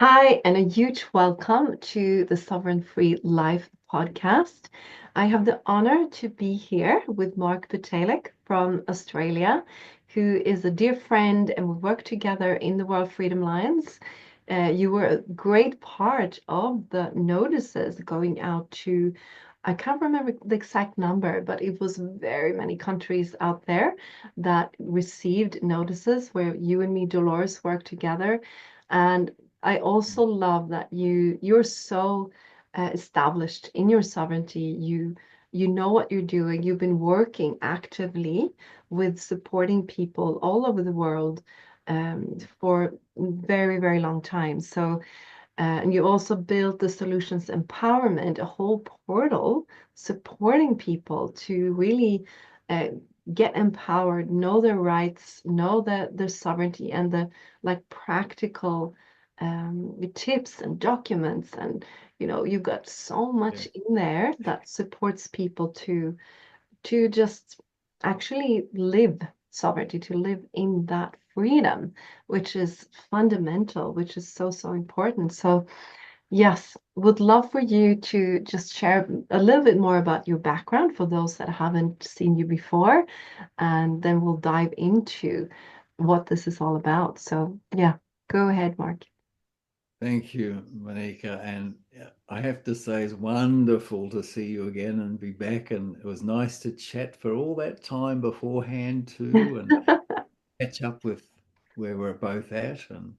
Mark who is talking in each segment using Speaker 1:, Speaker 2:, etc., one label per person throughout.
Speaker 1: Hi, and a huge welcome to the Sovereign Free Life podcast. I have the honor to be here with Mark Pytelek from Australia, who is a dear friend, and we work together in the World Freedom Alliance. You were a great part of the notices going out to, I can't remember the exact number, but it was very many countries out there that received notices where you and me, Dolores, worked together. And I also love that you're so established in your sovereignty. You know what you're doing. You've been working actively with supporting people all over the world for very, very long time. So, and you also built the solutions empowerment, a whole portal supporting people to really uh, get empowered, know their rights, know their sovereignty, and the like practical tips and documents. And you've got so
Speaker 2: Yeah.
Speaker 1: much in there that supports people to just actually live sovereignty, to live in that freedom, which is fundamental, which is so, so important. So, yes, would love for you to just share a little bit more about your background for those that haven't seen you before, and then we'll dive into what this is all about. So, yeah, go ahead, Mark.
Speaker 2: Thank you, Maneka. And I have to say, it's wonderful to see you again and be back. And it was nice to chat for all that time beforehand, too, and catch up with where we're both at. And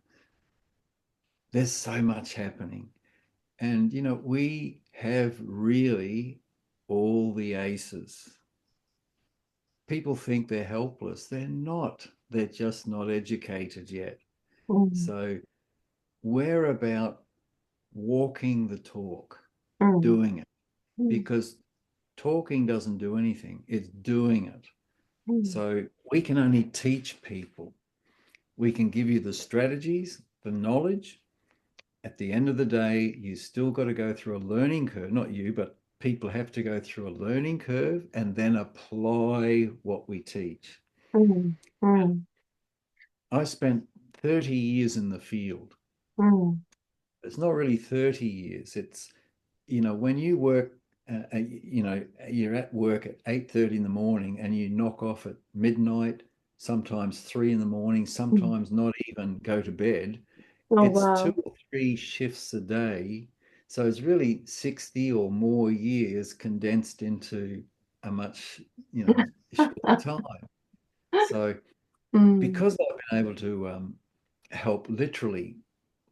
Speaker 2: there's so much happening. And, we have really all the aces. People think they're helpless. They're not. They're just not educated yet.
Speaker 1: Mm,
Speaker 2: So we're about walking the talk,
Speaker 1: mm,
Speaker 2: doing it,
Speaker 1: mm,
Speaker 2: because talking doesn't do anything, it's doing it.
Speaker 1: mm,
Speaker 2: So we can only teach people. We can give you the strategies, the knowledge. At the end of the day, you still got to go through a learning curve, not you, but people have to go through a learning curve and then apply what we teach.
Speaker 1: mm, mm,
Speaker 2: I spent 30 years in the field.
Speaker 1: mm,
Speaker 2: It's not really 30 years. It's, when you work, you're at work at 8:30 in the morning and you knock off at midnight, sometimes 3 in the morning,
Speaker 1: mm.
Speaker 2: sometimes not even go to bed.
Speaker 1: Oh,
Speaker 2: It's two
Speaker 1: wow.
Speaker 2: or three shifts a day. So it's really 60 or more years condensed into a much, short time. So
Speaker 1: Mm,
Speaker 2: because I've been able to help literally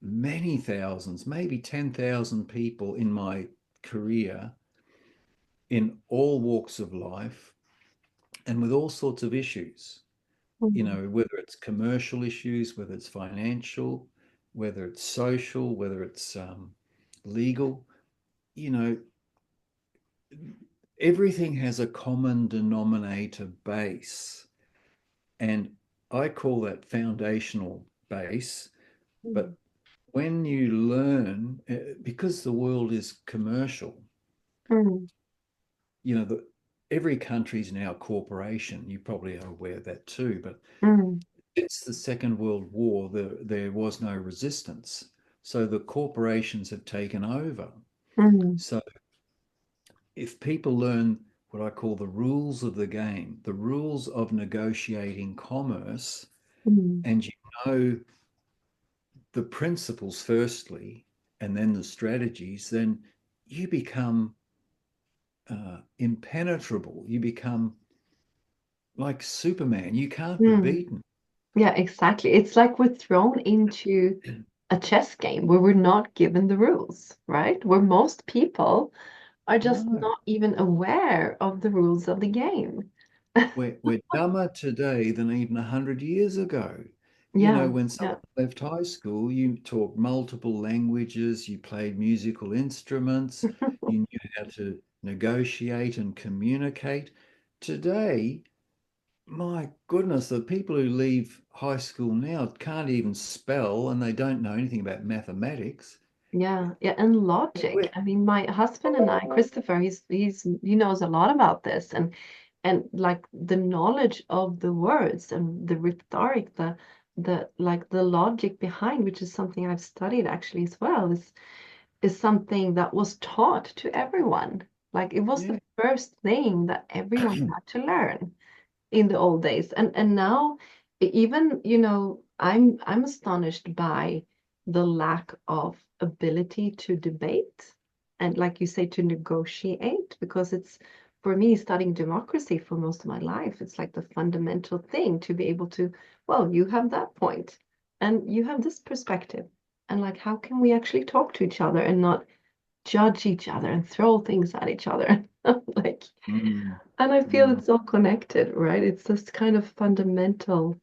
Speaker 2: many thousands, maybe 10,000 people in my career in all walks of life and with all sorts of issues,
Speaker 1: mm,
Speaker 2: whether it's commercial issues, whether it's financial, whether it's social, whether it's legal, you know, everything has a common denominator base. And I call that foundational base.
Speaker 1: mm,
Speaker 2: But when you learn, because the world is commercial,
Speaker 1: mm,
Speaker 2: the, every country is now a corporation. You probably are aware of that too. But
Speaker 1: mm,
Speaker 2: since the Second World War, there was no resistance. So the corporations have taken over.
Speaker 1: mm,
Speaker 2: So if people learn what I call the rules of the game, the rules of negotiating commerce,
Speaker 1: mm.
Speaker 2: and you know the principles firstly, and then the strategies, then you become impenetrable. You become like Superman. You can't be
Speaker 1: Mm.
Speaker 2: beaten.
Speaker 1: Yeah, exactly. It's like we're thrown into a chess game where we're not given the rules, right? Where most people are just
Speaker 2: No,
Speaker 1: not even aware of the rules of the game.
Speaker 2: we're dumber today than even 100 years ago.
Speaker 1: Yeah,
Speaker 2: When
Speaker 1: yeah.
Speaker 2: someone left high school, you talked multiple languages, you played musical instruments, you knew how to negotiate and communicate. Today, my goodness, the people who leave high school now can't even spell and they don't know anything about mathematics.
Speaker 1: Yeah, yeah, and logic.
Speaker 2: We're,
Speaker 1: I mean, my husband and I, Christopher, he knows a lot about this, and like the knowledge of the words and the rhetoric, the the logic behind, which is something I've studied actually as well, is something that was taught to everyone. Like it was
Speaker 2: Yeah.
Speaker 1: the first thing that everyone had to learn in the old days. And now even, I'm astonished by the lack of ability to debate and, like you say, to negotiate, because it's, for me, studying democracy for most of my life, it's like the fundamental thing to be able to, well, you have that point and you have this perspective, and like how can we actually talk to each other and not judge each other and throw things at each other. Like,
Speaker 2: Mm,
Speaker 1: and I feel
Speaker 2: mm.
Speaker 1: it's all connected, right? It's this kind of fundamental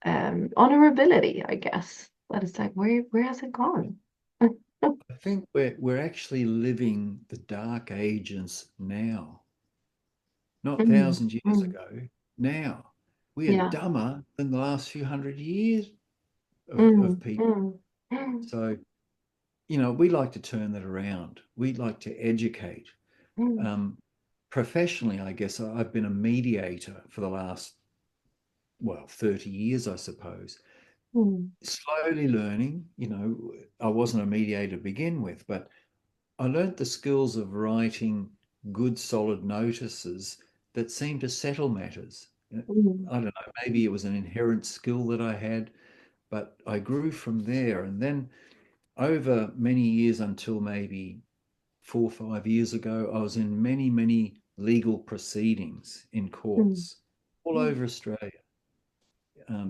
Speaker 1: honorability, I guess. But it's like, where has it gone?
Speaker 2: I think we're actually living the dark ages now, not
Speaker 1: Mm,
Speaker 2: thousands years
Speaker 1: mm,
Speaker 2: ago. Now we are
Speaker 1: yeah.
Speaker 2: dumber than the last few hundred years of
Speaker 1: Mm,
Speaker 2: people.
Speaker 1: mm, mm,
Speaker 2: So, we like to turn that around. We like to educate.
Speaker 1: mm,
Speaker 2: Um, Professionally, I guess I've been a mediator for the last, well, 30 years, I suppose.
Speaker 1: mm,
Speaker 2: Slowly learning, I wasn't a mediator to begin with, but I learnt the skills of writing good, solid notices that seem to settle matters.
Speaker 1: mm,
Speaker 2: I don't know, maybe it was an inherent skill that I had, but I grew from there. And then over many years, until maybe 4 or 5 years ago, I was in many, many legal proceedings in
Speaker 1: mm,
Speaker 2: courts all
Speaker 1: mm,
Speaker 2: over Australia.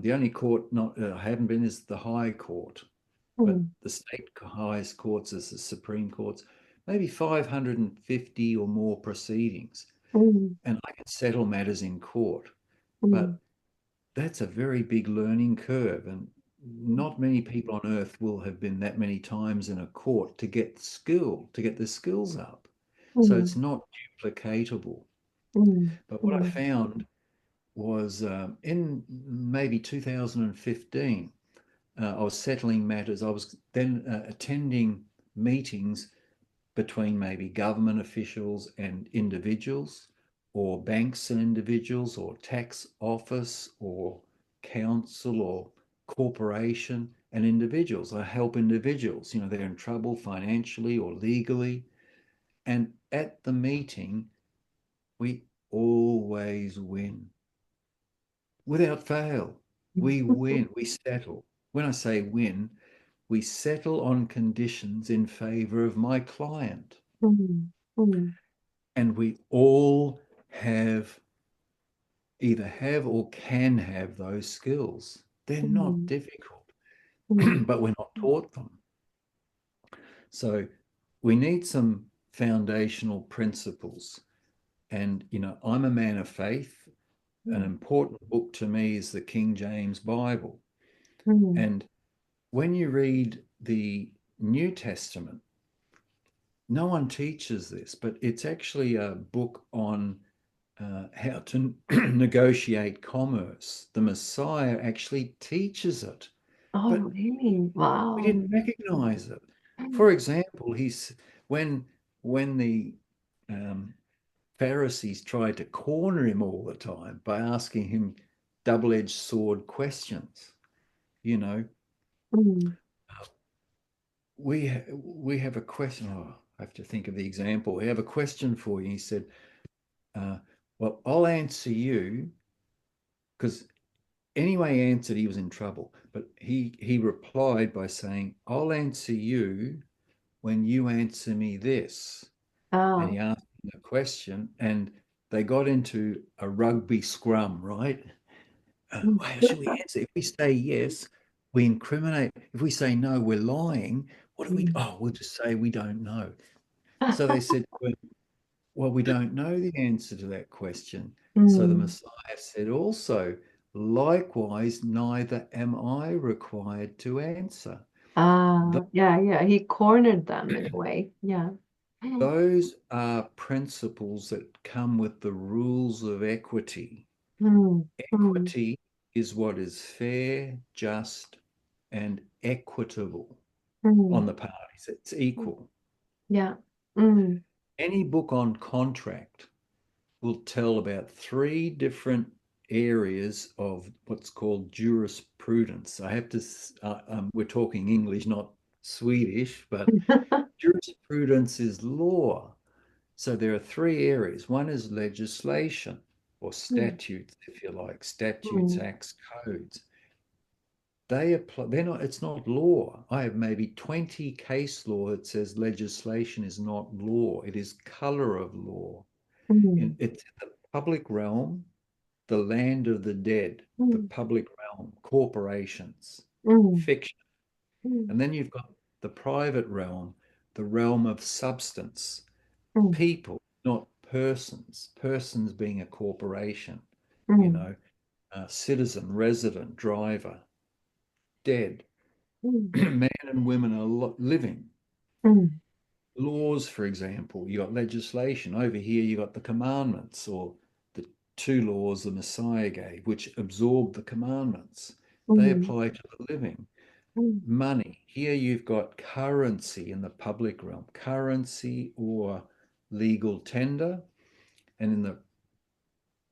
Speaker 2: The only court not I haven't been is the High Court, but
Speaker 1: mm,
Speaker 2: the state highest courts is the Supreme Courts, maybe 550 or more proceedings,
Speaker 1: mm,
Speaker 2: and I can settle matters in court.
Speaker 1: mm,
Speaker 2: But that's a very big learning curve, and not many people on earth will have been that many times in a court to get the skills up. So it's
Speaker 1: mm,
Speaker 2: not duplicatable.
Speaker 1: mm,
Speaker 2: But what I
Speaker 1: mm,
Speaker 2: found was in maybe 2015, I was settling matters. I was then attending meetings between maybe government officials and individuals, or banks and individuals, or tax office, or council, or corporation and individuals. I help individuals, they're in trouble financially or legally. And at the meeting, we always win without fail. We win, we settle. When I say win, we settle on conditions in favor of my client.
Speaker 1: mm, mm,
Speaker 2: And we all have either have or can have those skills. They're not
Speaker 1: mm,
Speaker 2: difficult,
Speaker 1: mm,
Speaker 2: but we're not taught them. So we need some foundational principles. And, I'm a man of faith. An
Speaker 1: mm,
Speaker 2: important book to me is the King James Bible.
Speaker 1: mm.
Speaker 2: And when you read the New Testament, no one teaches this, but it's actually a book on how to negotiate commerce. The Messiah actually teaches it,
Speaker 1: Oh,
Speaker 2: but
Speaker 1: really?
Speaker 2: we
Speaker 1: Wow.
Speaker 2: didn't recognize it. For example, he's when the um, Pharisees tried to corner him all the time by asking him double-edged sword questions. You know,
Speaker 1: Mm,
Speaker 2: we have a question. Oh, I have to think of the example. We have a question for you. He said, uh, "Well, I'll answer you," because anyway he answered, he was in trouble. But he replied by saying, "I'll answer you when you answer me this." And
Speaker 1: ah.
Speaker 2: he asked him a question, and they got into a rugby scrum, right?
Speaker 1: Mm.
Speaker 2: How should we answer? If we say yes, we incriminate. If we say no, we're lying. What do we?
Speaker 1: Mm.
Speaker 2: Oh, we'll just say we don't know. So they said, well, we don't know the answer to that question. So the
Speaker 1: Mm.
Speaker 2: Messiah said also, likewise, neither am I required to answer.
Speaker 1: Ah, yeah, yeah. He cornered them in a way. Yeah. Mm,
Speaker 2: Those are principles that come with the rules of equity.
Speaker 1: mm, mm,
Speaker 2: Equity is what is fair, just, and equitable on
Speaker 1: mm,
Speaker 2: the parties. It's equal.
Speaker 1: yeah. Mm,
Speaker 2: Any book on contract will tell about three different areas of what's called jurisprudence. I have to, we're talking English, not Swedish, but jurisprudence is law. So there are three areas. One is legislation or
Speaker 1: Mm,
Speaker 2: statutes, if you like, statutes,
Speaker 1: mm,
Speaker 2: acts, codes. They apply, they're not, it's not law. I have maybe 20 case law that says legislation is not law. It is color of law.
Speaker 1: mm,
Speaker 2: It's in the public realm, the land of the dead, the
Speaker 1: mm,
Speaker 2: public realm, corporations,
Speaker 1: mm,
Speaker 2: fiction.
Speaker 1: mm,
Speaker 2: And then you've got the private realm, the realm of substance,
Speaker 1: mm,
Speaker 2: people, not persons, persons being a corporation, you
Speaker 1: mm,
Speaker 2: know, citizen, resident, driver, dead.
Speaker 1: mm,
Speaker 2: Man and women are living.
Speaker 1: mm,
Speaker 2: Laws, for example, you got legislation. Over here, you got the commandments or the two laws the Messiah gave, which absorb the commandments. They
Speaker 1: mm,
Speaker 2: apply to the living.
Speaker 1: mm,
Speaker 2: Money. Here you've got currency in the public realm, currency or legal tender. And in the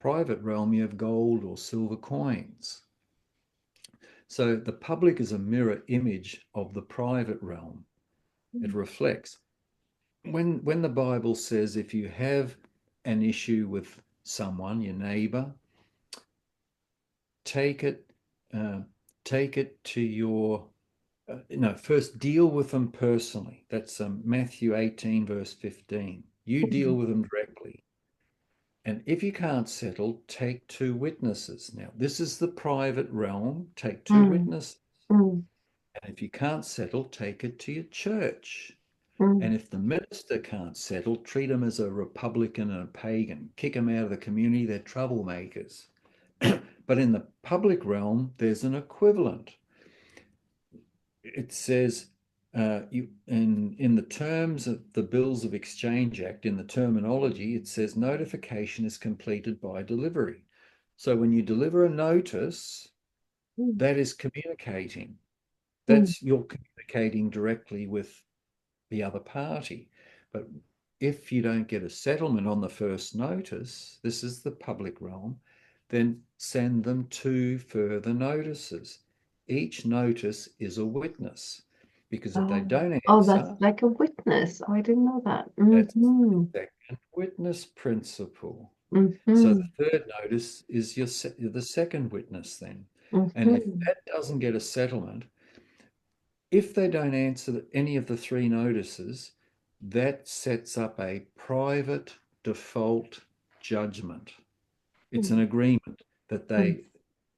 Speaker 2: private realm, you have gold or silver coins. So the public is a mirror image of the private realm. It
Speaker 1: mm,
Speaker 2: reflects. When the Bible says if you have an issue with someone, your neighbor, take it, uh, take it to your no, first deal with them personally. That's Matthew 18, verse 15. You deal
Speaker 1: mm,
Speaker 2: with them directly. And if you can't settle, take two witnesses. Now, this is the private realm. Take two
Speaker 1: mm,
Speaker 2: witnesses.
Speaker 1: mm,
Speaker 2: And if you can't settle, take it to your church.
Speaker 1: mm.
Speaker 2: And if the minister can't settle, treat them as a Republican and a pagan. Kick them out of the community. They're troublemakers. But in the public realm, there's an equivalent. It says in the terms of the Bills of Exchange Act, in the terminology, it says notification is completed by delivery. So when you deliver a notice,
Speaker 1: Mm,
Speaker 2: that is communicating.
Speaker 1: mm,
Speaker 2: That's you're communicating directly with the other party. But if you don't get a settlement on the first notice, this is the public realm, then send them two further notices. Each notice is a witness because if they
Speaker 1: oh,
Speaker 2: don't
Speaker 1: oh, that's
Speaker 2: answer,
Speaker 1: like a witness. Oh, I didn't know that.
Speaker 2: that's
Speaker 1: Mm-hmm.
Speaker 2: the second witness principle. So
Speaker 1: Mm-hmm.
Speaker 2: the third notice is the second witness then. And if
Speaker 1: Mm-hmm.
Speaker 2: that doesn't get a settlement, if they don't answer any of the three notices, that sets up a private default judgment. It's an agreement that
Speaker 1: Mm-hmm.
Speaker 2: they,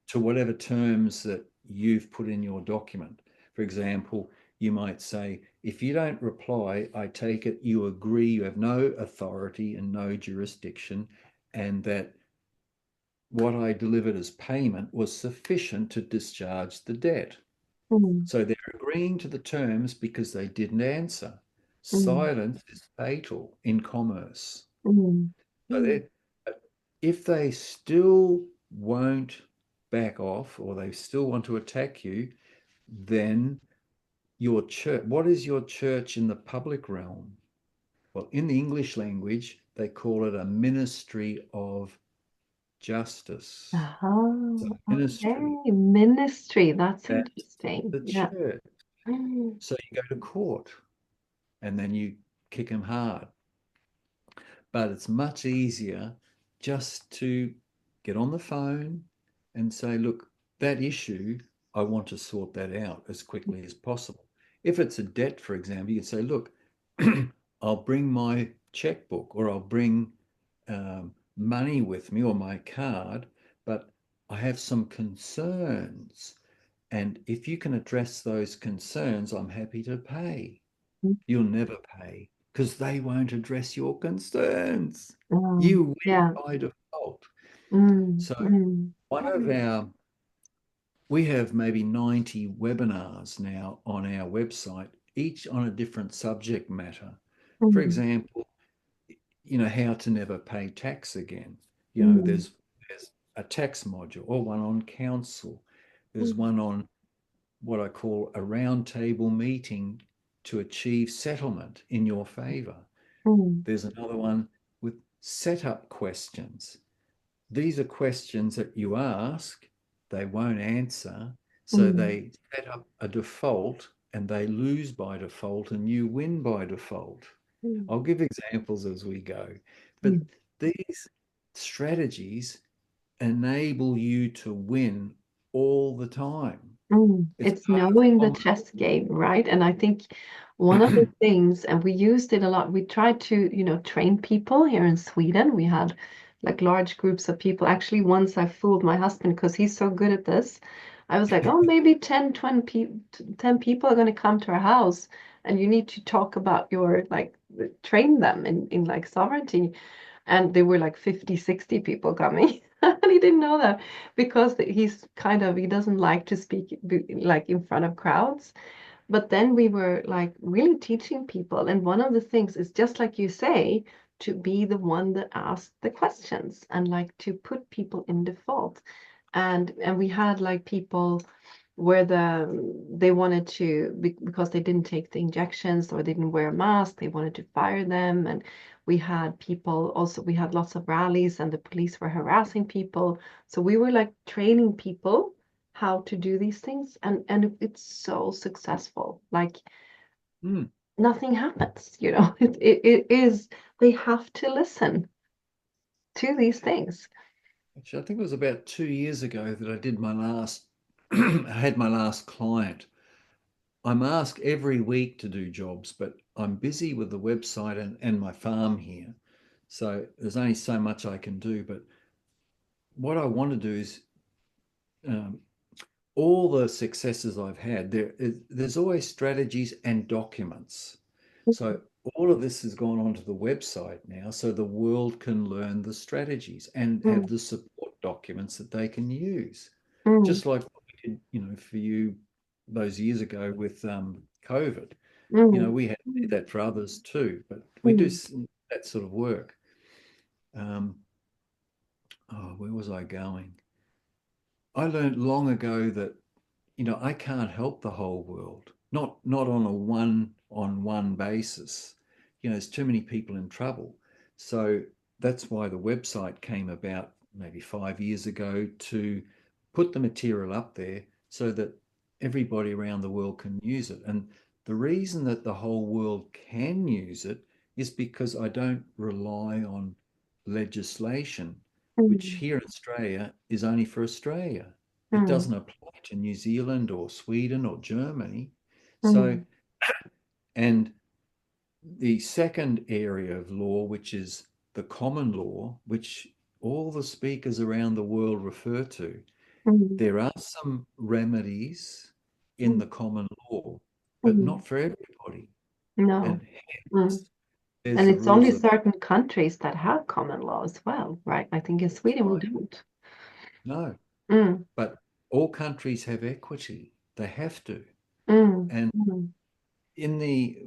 Speaker 2: to whatever terms that you've put in your document. For example, you might say, if you don't reply, I take it you agree you have no authority and no jurisdiction, and that what I delivered as payment was sufficient to discharge the debt.
Speaker 1: Mm-hmm.
Speaker 2: So they're agreeing to the terms because they didn't answer.
Speaker 1: Mm-hmm.
Speaker 2: Silence is fatal in commerce. So
Speaker 1: Mm-hmm.
Speaker 2: if they still won't back off or they still want to attack you, then your church, what is your church in the public realm? Well, in the English language, they call it a ministry of justice.
Speaker 1: Uh-huh.
Speaker 2: It's a ministry.
Speaker 1: Okay. Ministry. That's
Speaker 2: That's
Speaker 1: interesting.
Speaker 2: the
Speaker 1: Yeah.
Speaker 2: church.
Speaker 1: Mm,
Speaker 2: So you go to court and then you kick them hard. But it's much easier just to get on the phone and say, look, that issue, I want to sort that out as quickly as possible. If it's a debt, for example, you can say, look, I'll bring my checkbook or I'll bring money with me or my card, but I have some concerns. And if you can address those concerns, I'm happy to pay. You'll never pay because they won't address your concerns. You win
Speaker 1: yeah.
Speaker 2: by default.
Speaker 1: Mm,
Speaker 2: So
Speaker 1: mm,
Speaker 2: one of we have maybe 90 webinars now on our website, each on a different subject matter. For
Speaker 1: mm,
Speaker 2: example, how to never pay tax again.
Speaker 1: mm,
Speaker 2: There's a tax module or one on council. There's
Speaker 1: mm,
Speaker 2: one on what I call a roundtable meeting to achieve settlement in your favor.
Speaker 1: mm,
Speaker 2: There's another one with setup questions. these are questions that you ask, they won't answer. So
Speaker 1: Mm,
Speaker 2: they set up a default and they lose by default and you win by default.
Speaker 1: mm,
Speaker 2: I'll give examples as we go. But
Speaker 1: mm,
Speaker 2: these strategies enable you to win all the time.
Speaker 1: mm.
Speaker 2: It's
Speaker 1: It's
Speaker 2: part of
Speaker 1: knowing the
Speaker 2: common.
Speaker 1: chess game, right? And I think one of the things, and we used it a lot, we tried to, train people here in Sweden. We had like large groups of people. Actually, once I fooled my husband because he's so good at this. I was like, oh, maybe 10, 20, 10 people are going to come to our house and you need to talk about your, like, train them in like sovereignty. And there were like 50, 60 people coming. And he didn't know that because he doesn't like to speak like in front of crowds. But then we were like really teaching people. And one of the things is just like you say, to be the one that asks the questions and like to put people in default. And we had like people where they wanted to because they didn't take the injections or they didn't wear a mask, they wanted to fire them. And we had people also, we had lots of rallies and the police were harassing people. So we were like training people how to do these things, and it's so successful. Like
Speaker 2: Mm.
Speaker 1: nothing happens, it is, they have to listen to these things.
Speaker 2: Actually, I think it was about 2 years ago that I did my last, I had my last client. I'm asked every week to do jobs, but I'm busy with the website and my farm here. So there's only so much I can do. But what I want to do is um, all the successes I've had, there's always strategies and documents. So all of this has gone onto the website now, so the world can learn the strategies and have
Speaker 1: Mm,
Speaker 2: the support documents that they can use.
Speaker 1: mm,
Speaker 2: Just like what we did, for you those years ago with COVID.
Speaker 1: mm,
Speaker 2: We had to do that for others too, but we do
Speaker 1: mm,
Speaker 2: that sort of work. Um, oh, where was I going? I learned long ago that I can't help the whole world, not on a one-on-one basis. There's too many people in trouble. So that's why the website came about maybe 5 years ago to put the material up there so that everybody around the world can use it. And the reason that the whole world can use it is because I don't rely on legislation, which
Speaker 1: mm,
Speaker 2: here in Australia is only for Australia. It
Speaker 1: mm,
Speaker 2: doesn't apply to New Zealand or Sweden or Germany. So,
Speaker 1: mm,
Speaker 2: and the second area of law, which is the common law, which all the speakers around the world refer to,
Speaker 1: mm,
Speaker 2: there are some remedies in
Speaker 1: mm,
Speaker 2: the common law, but
Speaker 1: mm.
Speaker 2: not for everybody.
Speaker 1: No.
Speaker 2: And
Speaker 1: Mm.
Speaker 2: hence, there's
Speaker 1: And
Speaker 2: the
Speaker 1: it's only
Speaker 2: rules of
Speaker 1: certain countries that have common law as well, right? I think in Sweden we
Speaker 2: right.
Speaker 1: don't.
Speaker 2: No,
Speaker 1: Mm,
Speaker 2: but all countries have equity. They have to.
Speaker 1: mm,
Speaker 2: And
Speaker 1: mm,
Speaker 2: in the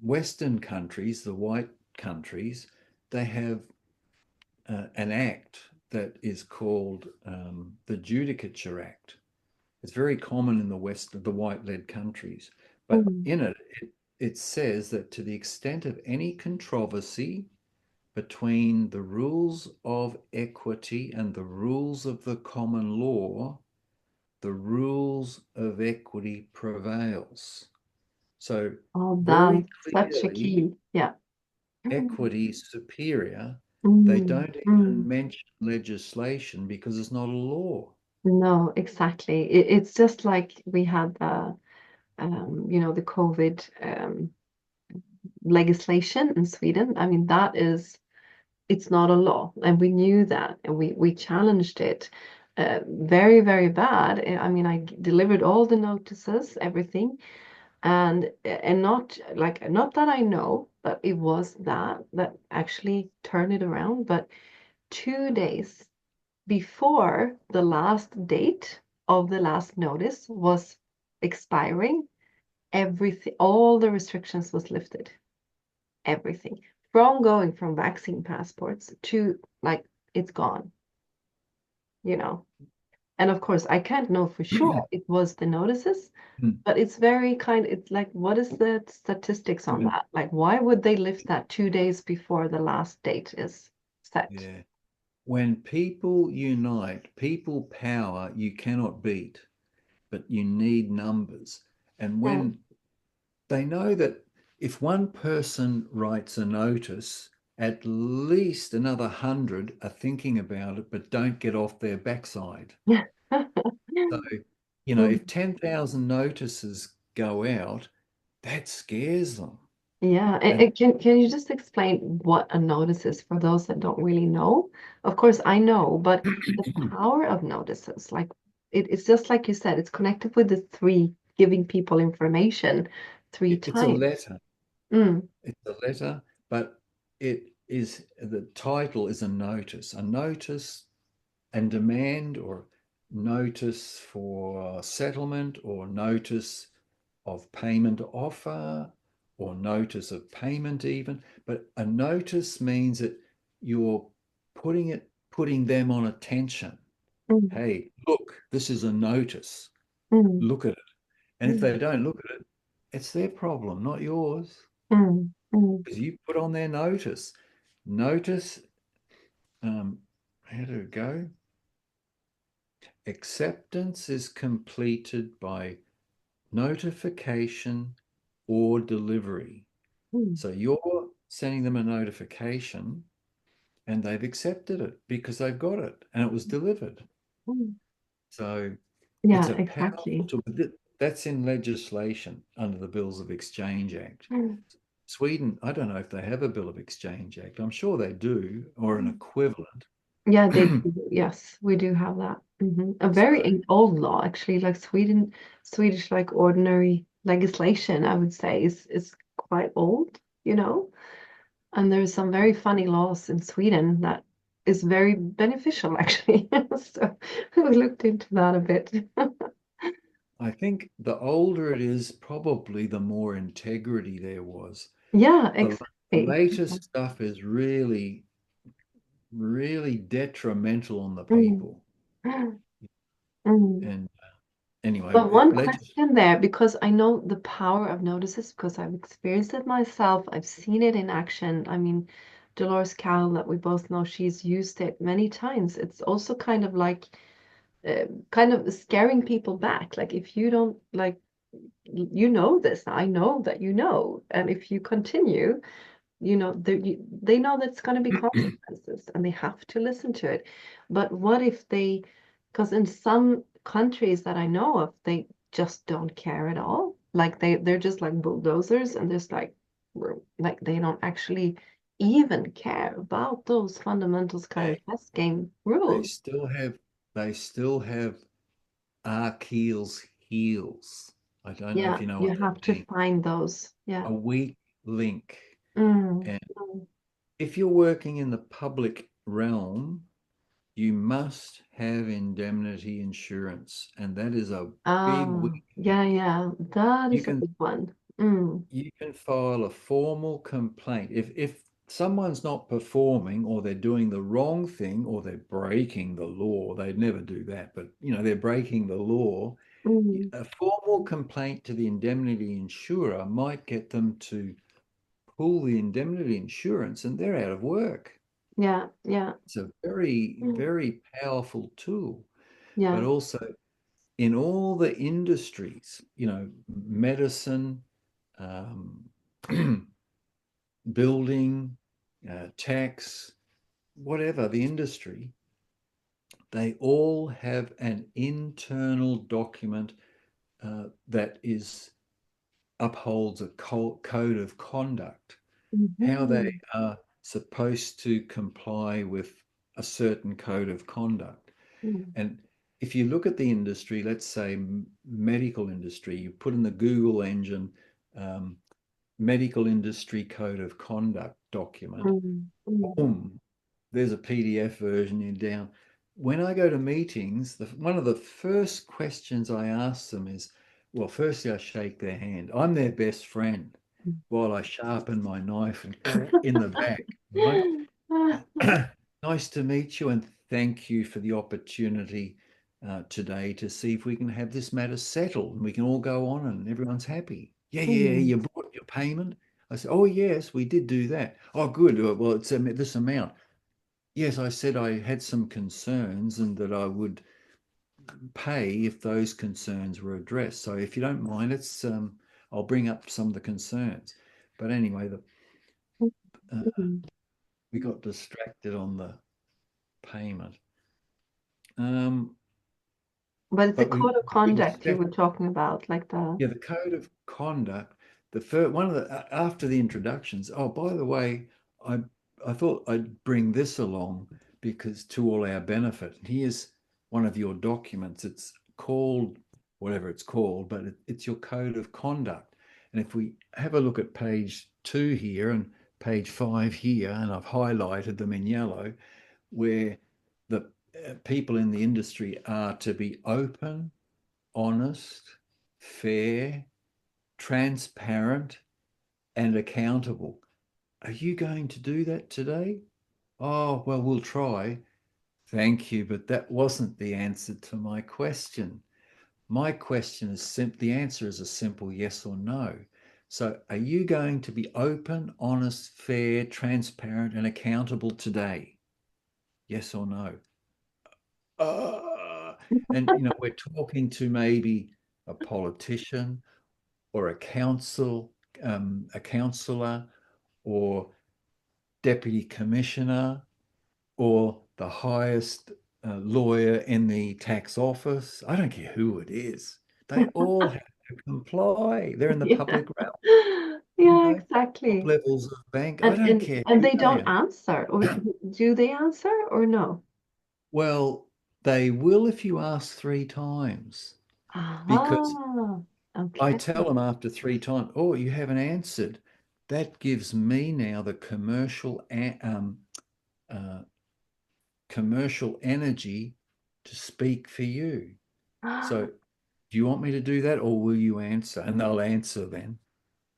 Speaker 2: Western countries, the white countries, they have an act that is called the Judicature Act. It's very common in the West, the white-led countries, but
Speaker 1: mm.
Speaker 2: in it says that to the extent of any controversy between the rules of equity and the rules of the common law, the rules of equity prevails. So
Speaker 1: Oh,
Speaker 2: very
Speaker 1: that's such a
Speaker 2: clearly,
Speaker 1: key. Yeah. Mm,
Speaker 2: equity is superior. They
Speaker 1: mm,
Speaker 2: don't even
Speaker 1: mm.
Speaker 2: mention legislation because it's not a law.
Speaker 1: No, exactly. It's just like we had the COVID legislation in Sweden. I mean, it's not a law, and we knew that, and we challenged it. Very, very bad. I mean, I delivered all the notices, everything, and not that I know, but it was that actually turned it around. But 2 days before the last date of the last notice was expiring, everything, all the restrictions was lifted. Everything from going from vaccine passports to like it's gone, you know. And of course, I can't know for sure it was the notices, but it's very it's like, what is the statistics on that? Like, why would they lift that 2 days before the last date is set?
Speaker 2: Yeah. when people unite, people power you cannot beat, but you need numbers. And
Speaker 1: Mm.
Speaker 2: when they know that if one person writes a notice, at least another 100 are thinking about it, but don't get off their backside. So,
Speaker 1: Mm.
Speaker 2: if 10,000 notices go out, that scares them.
Speaker 1: Yeah,
Speaker 2: And
Speaker 1: can you just explain what a notice is for those that don't really know? Of course, I know, but the power of notices, like it's just like you said, it's connected with the three, giving people information three
Speaker 2: it's a
Speaker 1: times.
Speaker 2: letter.
Speaker 1: Mm,
Speaker 2: It's a letter, but the title is a notice. A notice and demand, or notice for settlement, or notice of payment offer, or notice of payment even. But a notice means that you're putting them on attention.
Speaker 1: mm,
Speaker 2: Hey, look, this is a notice.
Speaker 1: mm,
Speaker 2: Look at it. And if
Speaker 1: mm,
Speaker 2: they don't look at it, it's their problem, not yours,
Speaker 1: mm, mm,
Speaker 2: because you put on their notice. Notice, how do it go? Acceptance is completed by notification or delivery.
Speaker 1: mm,
Speaker 2: So you're sending them a notification and they've accepted it because they've got it and it was delivered.
Speaker 1: mm.
Speaker 2: So it's
Speaker 1: Yeah,
Speaker 2: a powerful
Speaker 1: exactly.
Speaker 2: tool. That's in legislation under the Bills of Exchange Act.
Speaker 1: Mm.
Speaker 2: Sweden, I don't know if they have a Bill of Exchange Act. I'm sure they do, or an equivalent.
Speaker 1: Yeah, they do. Yes, we do have that. A very
Speaker 2: So
Speaker 1: old law, actually, like Swedish like ordinary legislation, I would say is quite old, you know. And there's some very funny laws in Sweden that is very beneficial, actually. So we looked into that a bit.
Speaker 2: I think the older it is, probably the more integrity there was.
Speaker 1: Yeah,
Speaker 2: The
Speaker 1: exactly.
Speaker 2: latest stuff is really, really detrimental on the
Speaker 1: Mm.
Speaker 2: people.
Speaker 1: Mm.
Speaker 2: And anyway,
Speaker 1: But one
Speaker 2: legis
Speaker 1: question there, because I know the power of notices, because I've experienced it myself. I've seen it in action. I mean, Dolores Cal, that we both know, she's used it many times. It's also kind of like, kind of scaring people back. Like if you don't like, you know this, I know that you know, and if you continue, they know that's going to be consequences and they have to listen to it. But what if they, because in some countries that I know of, they just don't care at all. Like they're just like bulldozers and just like they don't actually even care about those fundamentals kind of chess game
Speaker 2: they
Speaker 1: rules.
Speaker 2: still have they still have Achilles heels. I don't know if
Speaker 1: Yeah,
Speaker 2: you know
Speaker 1: you
Speaker 2: what that
Speaker 1: have to
Speaker 2: means.
Speaker 1: find those. Yeah.
Speaker 2: A weak link.
Speaker 1: Mm,
Speaker 2: And
Speaker 1: mm.
Speaker 2: if you're working in the public realm, you must have indemnity insurance, and that is a big weak
Speaker 1: Yeah,
Speaker 2: link.
Speaker 1: yeah, that
Speaker 2: You
Speaker 1: is a
Speaker 2: can
Speaker 1: big one. Mm,
Speaker 2: you can file a formal complaint if someone's not performing, or they're doing the wrong thing, or they're breaking the law. They'd never do that, but they're breaking the law.
Speaker 1: mm.
Speaker 2: A formal complaint to the indemnity insurer might get them to pull the indemnity insurance, and they're out of work.
Speaker 1: Yeah, yeah,
Speaker 2: It's a very,
Speaker 1: mm,
Speaker 2: very powerful tool. But
Speaker 1: yeah.
Speaker 2: also in all the industries, medicine, um, building, tax, whatever the industry, they all have an internal document that upholds a code of conduct, how they
Speaker 1: Mhm,
Speaker 2: are supposed to comply with a certain code of conduct.
Speaker 1: mm,
Speaker 2: And if you look at the industry, let's say medical industry, you put in the Google engine, um, medical industry code of conduct document,
Speaker 1: mm, mm,
Speaker 2: boom, there's a PDF version in down. When I go to meetings, one of the first questions I ask them is, well, firstly, I shake their hand. I'm their best friend while I sharpen my knife and in the back, right? Nice to meet you, and thank you for the opportunity today to see if we can have this matter settled and we can all go on and everyone's happy. Yeah, yeah,
Speaker 1: mm,
Speaker 2: you brought your payment. I said, oh, yes, we did do that. Oh, good. Well, it's this amount. yes, I said I had some concerns and that I would pay if those concerns were addressed. So if you don't mind, I'll bring up some of the concerns. But anyway, uh,
Speaker 1: Mm.
Speaker 2: we got distracted on the payment. Um,
Speaker 1: But it's a
Speaker 2: but
Speaker 1: code of
Speaker 2: we were
Speaker 1: conduct you were talking about, like the.
Speaker 2: yeah, the code of conduct. The first one of the after the introductions. Oh, by the way, I I thought I'd bring this along because to all our benefit. And here's one of your documents. It's called whatever it's called, but it's your code of conduct. And if we have a look at page 2 here and page 5 here, and I've highlighted them in yellow, where the people in the industry are to be open, honest, fair, transparent, and accountable. Are you going to do that today? Oh, well, we'll try. Thank you, but that wasn't the answer to my question. My question is the answer is a simple yes or no. So, are you going to be open, honest, fair, transparent, and accountable today? Yes or no? Uh, and we're talking to maybe a politician or a councillor, or deputy commissioner, or the highest lawyer in the tax office. I don't care who it is. They all have to comply. They're in the
Speaker 1: Yeah.
Speaker 2: public realm,
Speaker 1: Yeah,
Speaker 2: top
Speaker 1: exactly.
Speaker 2: levels of bank. I
Speaker 1: And
Speaker 2: don't
Speaker 1: and
Speaker 2: care
Speaker 1: and
Speaker 2: who
Speaker 1: they
Speaker 2: they
Speaker 1: don't
Speaker 2: are.
Speaker 1: answer, or do they answer or no?
Speaker 2: Well, they will if you ask 3 times, because
Speaker 1: Ah,
Speaker 2: I
Speaker 1: okay.
Speaker 2: tell them after 3 times, oh, you haven't answered. That gives me now the uh, commercial energy to speak for you. So, do you want me to do that or will you answer? And they'll answer then.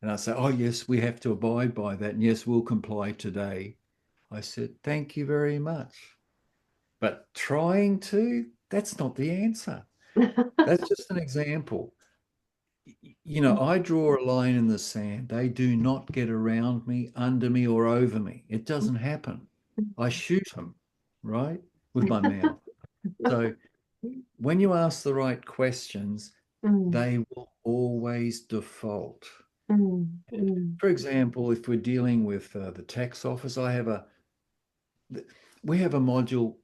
Speaker 2: And I say, oh, yes, we have to abide by that. And yes, we'll comply today. I said, thank you very much. But trying to, that's not the answer. That's just an example. I draw a line in the sand. They do not get around me, under me, or over me. It doesn't happen. I shoot them, right, with my mouth. So when you ask the right questions,
Speaker 1: Mm,
Speaker 2: they will always default.
Speaker 1: mm, mm.
Speaker 2: For example, if we're dealing with the tax office, we have a module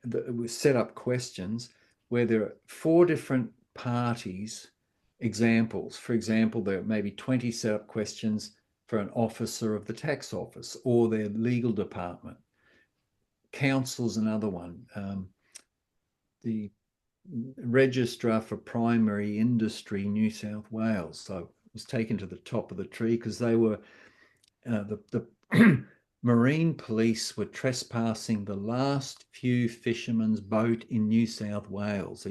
Speaker 2: that we set up questions where there are 4 different parties examples. For example, there may be 20 set up questions for an officer of the tax office or their legal department. Council's another one. The registrar for primary industry, New South Wales. So it was taken to the top of the tree because they were the marine police were trespassing the last few fishermen's boat in New South Wales.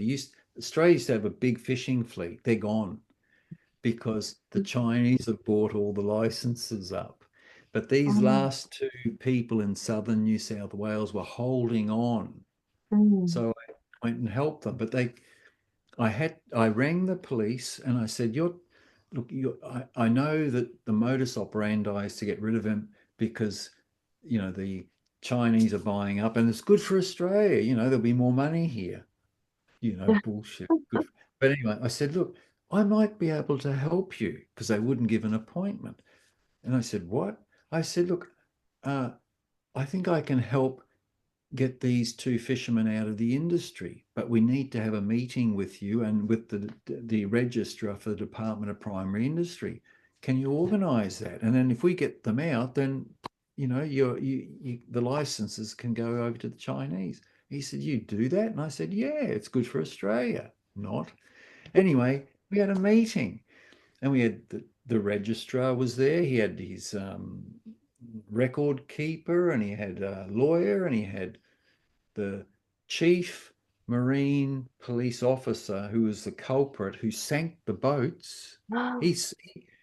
Speaker 2: Australia used to have a big fishing fleet. They're gone because the Chinese have bought all the licenses up. But these
Speaker 1: Mm,
Speaker 2: last 2 people in southern New South Wales were holding on.
Speaker 1: mm,
Speaker 2: So I went and helped them. But I rang the police and I said, I know that the modus operandi is to get rid of him because, the Chinese are buying up and it's good for Australia. There'll be more money here. Bullshit. Good. But anyway, I said, look, I might be able to help you because they wouldn't give an appointment. And I said, what? I said, look, uh, I think I can help get these 2 fishermen out of the industry, but we need to have a meeting with you and with the registrar for the Department of Primary Industry. Can you organise that? And then if we get them out, then the licenses can go over to the Chinese. He said, you do that? And I said, yeah, it's good for Australia. Not. Anyway, we had a meeting and we had the registrar was there. He had his record keeper and he had a lawyer and he had the chief marine police officer who was the culprit who sank the boats.
Speaker 1: mm.
Speaker 2: He's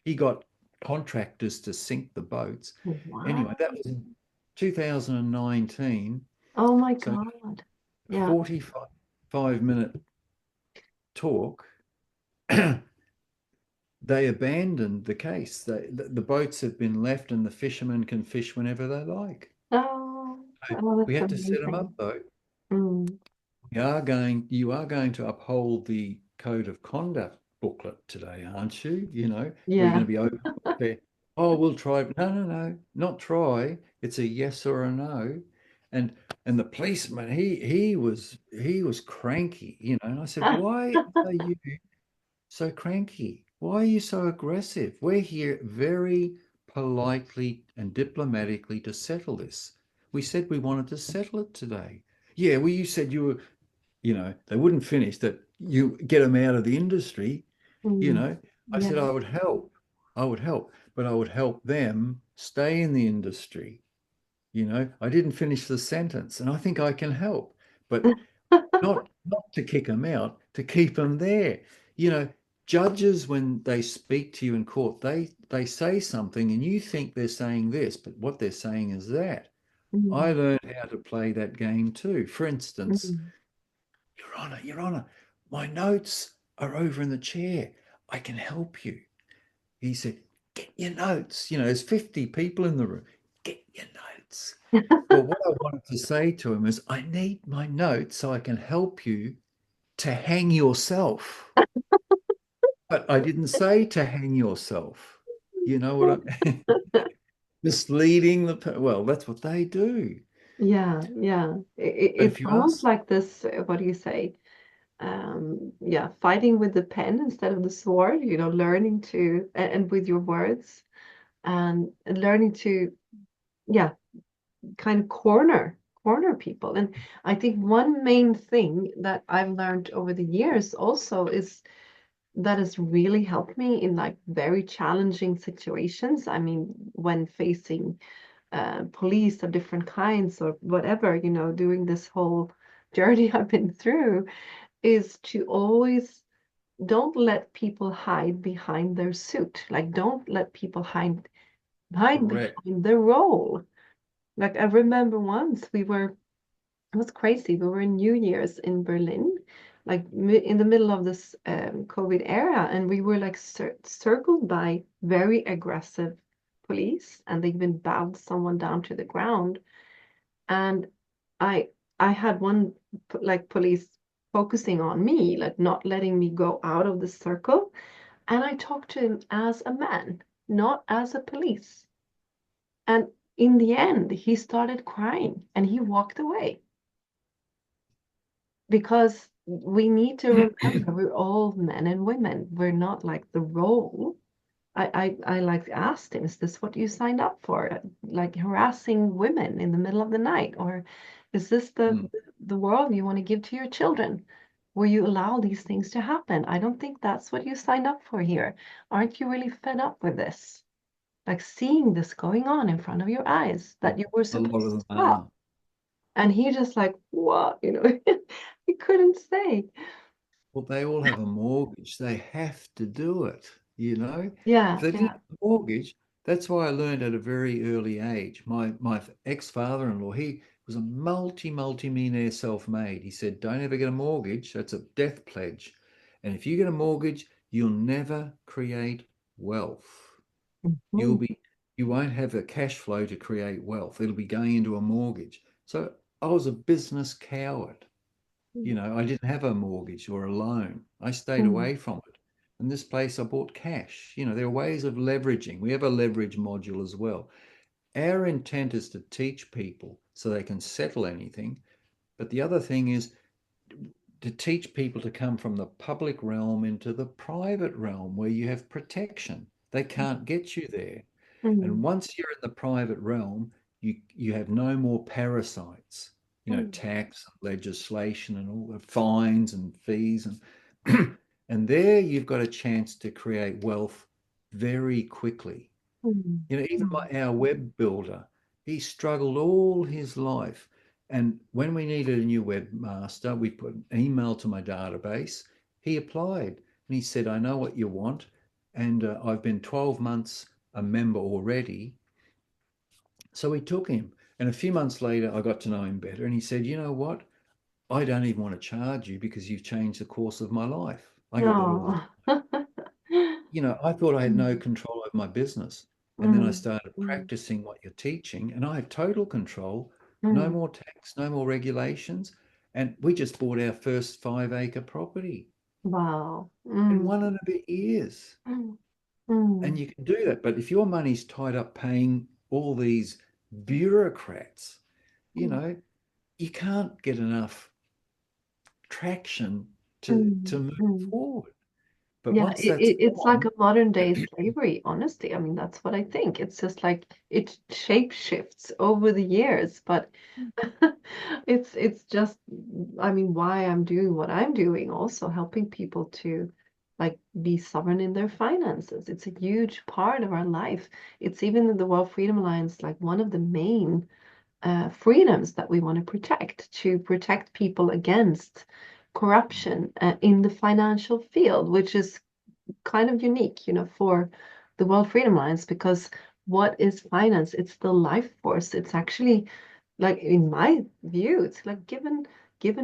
Speaker 2: he got contractors to sink the boats. Anyway,
Speaker 1: Wow.
Speaker 2: that was in 2019.
Speaker 1: Oh my
Speaker 2: So
Speaker 1: God.
Speaker 2: a
Speaker 1: Yeah.
Speaker 2: 45-minute talk, they abandoned the case. The boats have been left and the fishermen can fish whenever they like.
Speaker 1: Oh. Oh,
Speaker 2: We
Speaker 1: that's
Speaker 2: have to set them up
Speaker 1: amazing.
Speaker 2: though.
Speaker 1: Mm.
Speaker 2: You are going to uphold the code of conduct booklet today, aren't you? We're going
Speaker 1: Yeah.
Speaker 2: to be open there. Oh, we'll try. No, no, no, not try. It's a yes or a no. And the policeman, he was cranky, and I said, why are you so cranky? Why are you so aggressive? We're here very politely and diplomatically to settle this. We said we wanted to settle it today. Yeah, well, you said they wouldn't finish that you get them out of the industry. you
Speaker 1: Mm.
Speaker 2: know I said
Speaker 1: Yeah.
Speaker 2: I would help, but I would help them stay in the industry. I didn't finish the sentence, and I think I can help, but not to kick them out, to keep them there. you know Judges, when they speak to you in court, they say something and you think they're saying this, but what they're saying is that. I
Speaker 1: Mm.
Speaker 2: learned how to play that game too. For instance,
Speaker 1: Mm.
Speaker 2: Your Honor, my notes are over in the chair. I can help you. He said, get your notes. There's 50 people in the room. Get your notes. Well, what I wanted to say to him is, I need my notes so I can help you to hang yourself. But I didn't say to hang yourself. You know what I'm misleading well, that's what they do.
Speaker 1: Yeah, yeah.
Speaker 2: But
Speaker 1: It
Speaker 2: if you
Speaker 1: sounds
Speaker 2: ask,
Speaker 1: like this, what do you say? Yeah, fighting with the pen instead of the sword, learning to, and with your words, and learning to, yeah, kind of corner people. And I think one main thing that I've learned over the years also is that has really helped me in like very challenging situations. I mean, when facing police of different kinds or whatever, doing this whole journey I've been through, is to always don't let people hide behind their suit. Like, don't let people hide
Speaker 2: correct,
Speaker 1: behind their role. Like, I remember once it was crazy. We were in New Year's in Berlin, like in the middle of this COVID era, and we were like circled by very aggressive police, and they even bowed someone down to the ground. And I I had one like police focusing on me, like not letting me go out of the circle, and I talked to him as a man, not as a police. And in the end, he started crying and he walked away because we need to remember we're all men and women. We're not like the role. I like asked him, is this what you signed up for? Like harassing women in the middle of the night? Or is this the
Speaker 2: Mm,
Speaker 1: the world you want to give to your children? Where you allow these things to happen? I don't think that's what you signed up for here. Aren't you really fed up with this? Like seeing this going on in front of your eyes that you were
Speaker 2: a lot of
Speaker 1: supposed to
Speaker 2: them
Speaker 1: stop.
Speaker 2: are.
Speaker 1: And he just like, what? He couldn't say.
Speaker 2: Well, they all have a mortgage. They have to do it, you know. If
Speaker 1: Yeah,
Speaker 2: they didn't
Speaker 1: yeah.
Speaker 2: have a mortgage, that's why I learned at a very early age. My ex-father-in-law, he was a multi-millionaire self-made. He said, don't ever get a mortgage. That's a death pledge. And if you get a mortgage, you'll never create wealth. You'll
Speaker 1: Mhm.
Speaker 2: be you won't have a cash flow to create wealth. It'll be going into a mortgage. So I was a business coward. I didn't have a mortgage or a loan. I stayed
Speaker 1: Mm,
Speaker 2: away from it. In this place, I bought cash. There are ways of leveraging. We have a leverage module as well. Our intent is to teach people so they can settle anything. But the other thing is to teach people to come from the public realm into the private realm where you have protection. They can't get you there. And
Speaker 1: mm,
Speaker 2: once you're in the private realm, you have no more parasites,
Speaker 1: mm,
Speaker 2: tax, legislation, and all the fines and fees, and and there you've got a chance to create wealth very quickly.
Speaker 1: mm,
Speaker 2: Even
Speaker 1: mm,
Speaker 2: our web builder, he struggled all his life. And when we needed a new webmaster, we put an email to my database. He applied and he said, I know what you want. And I've been 12 months a member already. So we took him. And a few months later, I got to know him better. And he said, you know what? I don't even want to charge you because you've changed the course of my life. I get that all the
Speaker 1: oh.
Speaker 2: time. I thought I had no
Speaker 1: Mm,
Speaker 2: control over my business. And then I
Speaker 1: mm,
Speaker 2: started
Speaker 1: mm,
Speaker 2: practicing what you're teaching, and I had total control. No
Speaker 1: Mm.
Speaker 2: more tax, no more regulations. And we just bought our first 5 acre property
Speaker 1: Wow.
Speaker 2: in
Speaker 1: Mm.
Speaker 2: 1.5 years.
Speaker 1: Mm.
Speaker 2: And
Speaker 1: Mm.
Speaker 2: you can do that. But if your money's tied up paying all these bureaucrats, you
Speaker 1: Mm.
Speaker 2: know, you can't get enough traction to
Speaker 1: Mm.
Speaker 2: move
Speaker 1: Mm.
Speaker 2: forward. But
Speaker 1: Yeah,
Speaker 2: once that's
Speaker 1: it's like
Speaker 2: gone,
Speaker 1: a modern day slavery, honestly. I mean, that's what I think. It's just like it shape shifts over the years, but it's just, I mean, why I'm doing what I'm doing, also helping people to like be sovereign in their finances. It's a huge part of our life. It's even in the World Freedom Alliance, like one of the main freedoms that we want to protect people against corruption in the financial field, which is kind of unique, for the World Freedom Alliance, because what is finance? It's the life force. It's actually, like, in my view, it's like given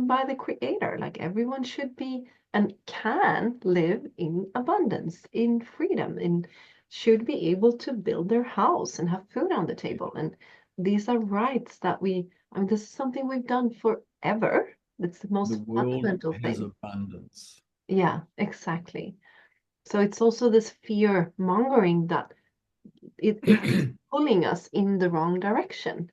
Speaker 1: by the creator. Like everyone should be and can live in abundance, in freedom, in should be able to build their house and have food on the table. And these are rights that I mean, this is something we've done forever. It's the
Speaker 2: the
Speaker 1: most
Speaker 2: world
Speaker 1: fundamental
Speaker 2: has
Speaker 1: thing.
Speaker 2: abundance.
Speaker 1: Yeah, exactly. So it's also this fear mongering that it's pulling us in the wrong direction,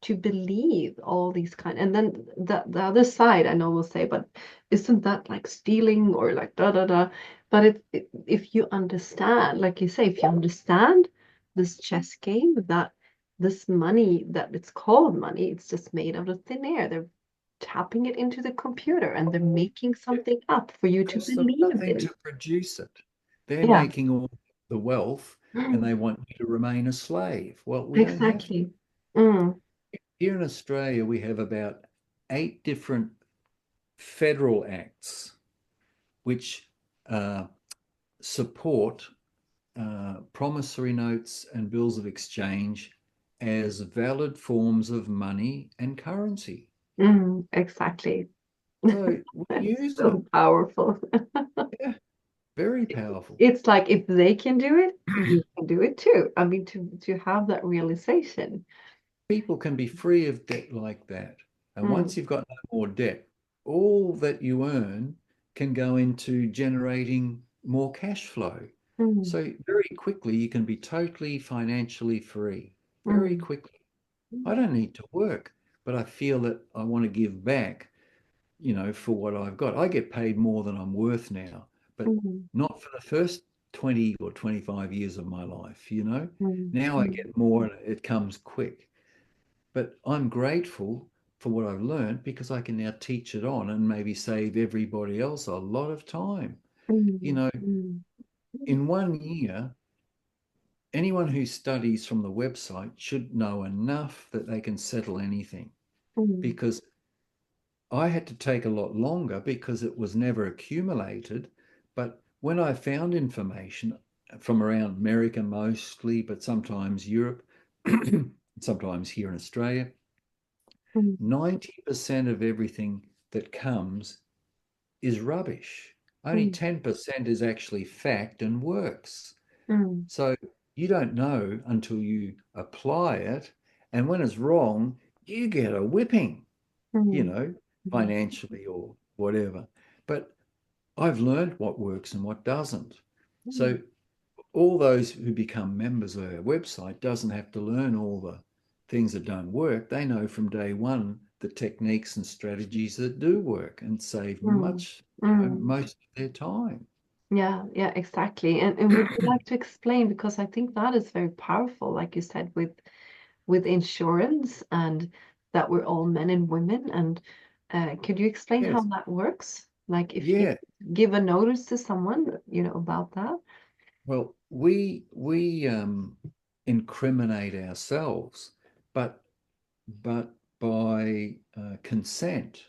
Speaker 1: to believe all these and then the other side, I know will say, but isn't that like stealing or like da da da? But if you understand, like you say, if you understand this chess game, that this money that it's called money, it's just made out of thin air. They're tapping it into the computer and they're making
Speaker 2: It
Speaker 1: something up for you to
Speaker 2: costs them
Speaker 1: believe
Speaker 2: nothing
Speaker 1: in.
Speaker 2: to produce it. They're
Speaker 1: Yeah.
Speaker 2: making all the wealth and they want you to remain a slave. Well, we don't have to.
Speaker 1: Exactly. Mm,
Speaker 2: Here in Australia, we have about 8 different federal acts which uh, support promissory notes and bills of exchange as valid forms of money and currency.
Speaker 1: exactly.
Speaker 2: So we
Speaker 1: It's
Speaker 2: use
Speaker 1: so
Speaker 2: them.
Speaker 1: powerful.
Speaker 2: Yeah, very powerful.
Speaker 1: It's like if they can do it, you can do it too. I mean, to have that realization.
Speaker 2: People can be free of debt like that. And
Speaker 1: Mm,
Speaker 2: once you've got no more debt, all that you earn can go into generating more cash flow.
Speaker 1: mm,
Speaker 2: So very quickly, you can be totally financially free. Very
Speaker 1: mm,
Speaker 2: quickly. I don't need to work, but I feel that I want to give back, for what I've got. I get paid more than I'm worth now, but
Speaker 1: mm,
Speaker 2: not for the first 20 or 25 years of my life.
Speaker 1: mm,
Speaker 2: Now I
Speaker 1: mm,
Speaker 2: get more and it comes quick. But I'm grateful for what I've learned because I can now teach it on and maybe save everybody else a lot of time. You
Speaker 1: mm,
Speaker 2: know,
Speaker 1: mm,
Speaker 2: in 1 year, anyone who studies from the website should know enough that they can settle anything
Speaker 1: mm,
Speaker 2: because I had to take a lot longer because it was never accumulated. But when I found information from around America mostly, but sometimes Europe, sometimes here in Australia,
Speaker 1: mm,
Speaker 2: 90% of everything that comes is rubbish. Only
Speaker 1: mm,
Speaker 2: 10% is actually fact and works.
Speaker 1: mm,
Speaker 2: So you don't know until you apply it. And when it's wrong, you get a whipping, you
Speaker 1: mm,
Speaker 2: know,
Speaker 1: mm,
Speaker 2: financially or whatever. But I've learned what works and what doesn't.
Speaker 1: mm,
Speaker 2: So all those who become members of our website doesn't have to learn all the things that don't work. They know from day one the techniques and strategies that do work and save
Speaker 1: mm,
Speaker 2: much,
Speaker 1: mm.
Speaker 2: most of their time.
Speaker 1: Yeah, yeah, exactly. And would you like to explain, because I think that is very powerful, like you said, with insurance, and that we're all men and women. And could you explain how
Speaker 2: Yes.
Speaker 1: that works? Like if you
Speaker 2: Yeah.
Speaker 1: give a notice to someone, about that.
Speaker 2: Well, we incriminate ourselves, but by consent,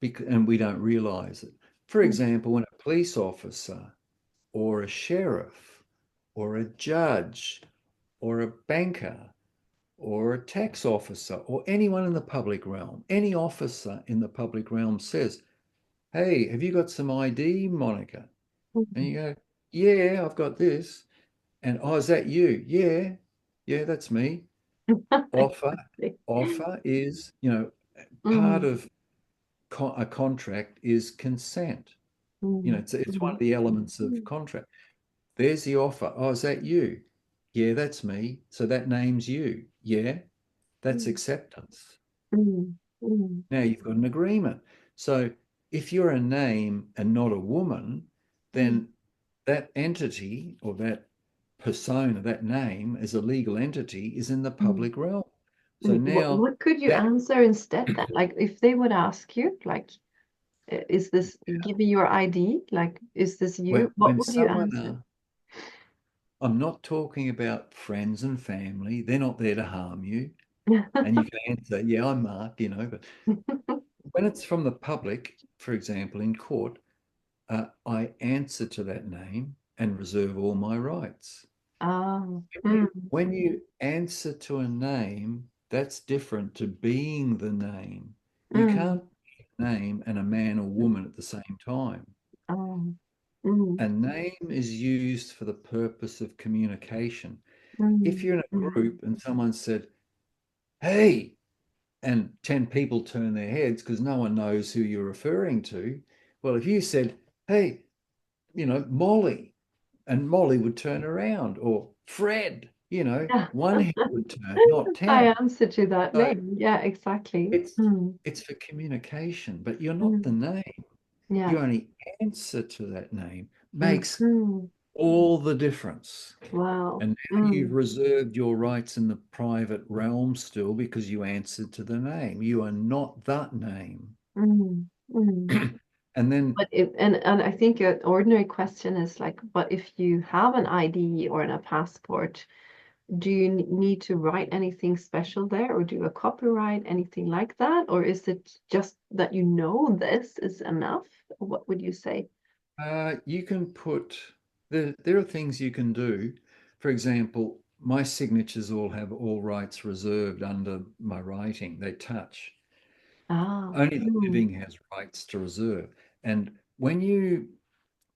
Speaker 2: and we don't realize it. For
Speaker 1: Mm,
Speaker 2: example, when a police officer or a sheriff or a judge or a banker or a tax officer or anyone in the public realm, any officer in the public realm says, "Hey, have you got some ID, Monica?" And
Speaker 1: mm,
Speaker 2: you go, "Yeah, I've got this." And, "Oh, is that you?" "Yeah, yeah, that's me." Offer, offer is, part
Speaker 1: Mm,
Speaker 2: of a contract is consent.
Speaker 1: mm,
Speaker 2: It's one
Speaker 1: mm,
Speaker 2: of the elements of
Speaker 1: mm,
Speaker 2: contract. There's the offer. Oh, is that you? Yeah, that's me. So that name's you. Yeah, that's
Speaker 1: mm,
Speaker 2: acceptance.
Speaker 1: mm, mm,
Speaker 2: Now you've got an agreement. So if you're a name and not a woman,
Speaker 1: mm,
Speaker 2: then that entity or that persona, that name as a legal entity is in the
Speaker 1: mm.
Speaker 2: public realm. So
Speaker 1: Mm,
Speaker 2: now
Speaker 1: what could you
Speaker 2: that
Speaker 1: answer instead then? Like if they would ask you, like, is this, give me your ID? Like, is this you? What
Speaker 2: when
Speaker 1: would you
Speaker 2: someone
Speaker 1: answer?
Speaker 2: I'm not talking about friends and family. They're not there to harm you. And you can answer, yeah, I'm Mark, but when it's from the public, for example, in court, I answer to that name and reserve all my rights.
Speaker 1: Oh,
Speaker 2: When you answer to a name, that's different to being the name. You
Speaker 1: mm,
Speaker 2: can't be a name and a man or woman at the same time.
Speaker 1: oh, mm,
Speaker 2: A name is used for the purpose of communication. If
Speaker 1: mm,
Speaker 2: you're in a
Speaker 1: mm.
Speaker 2: group and someone said, hey, and 10 people turn their heads because no one knows who you're referring to. Well, if you said, hey, Molly, and Molly would turn around, or Fred,
Speaker 1: Yeah,
Speaker 2: one head would turn, not
Speaker 1: I
Speaker 2: 10.
Speaker 1: answer to that
Speaker 2: So
Speaker 1: name. Yeah, exactly.
Speaker 2: it's
Speaker 1: Mm,
Speaker 2: it's for communication, but you're not the
Speaker 1: mm,
Speaker 2: name. You
Speaker 1: yeah.
Speaker 2: only answer to that name.
Speaker 1: Mm,
Speaker 2: Makes
Speaker 1: mm.
Speaker 2: all the difference.
Speaker 1: Wow.
Speaker 2: And now you've
Speaker 1: Mm,
Speaker 2: reserved your rights in the private realm still because you answered to the name. You are not that name.
Speaker 1: mm, mm.
Speaker 2: And then
Speaker 1: But if, and I think an ordinary question is like, but if you have an ID or a passport, do you need to write anything special there or do a copyright, anything like that? Or is it just that you know this is enough? What would you say?
Speaker 2: you can put, there are things you can do. For example, my signatures all have all rights reserved under my writing. They touch.
Speaker 1: Ah,
Speaker 2: Only the
Speaker 1: mm,
Speaker 2: living has rights to reserve. And when you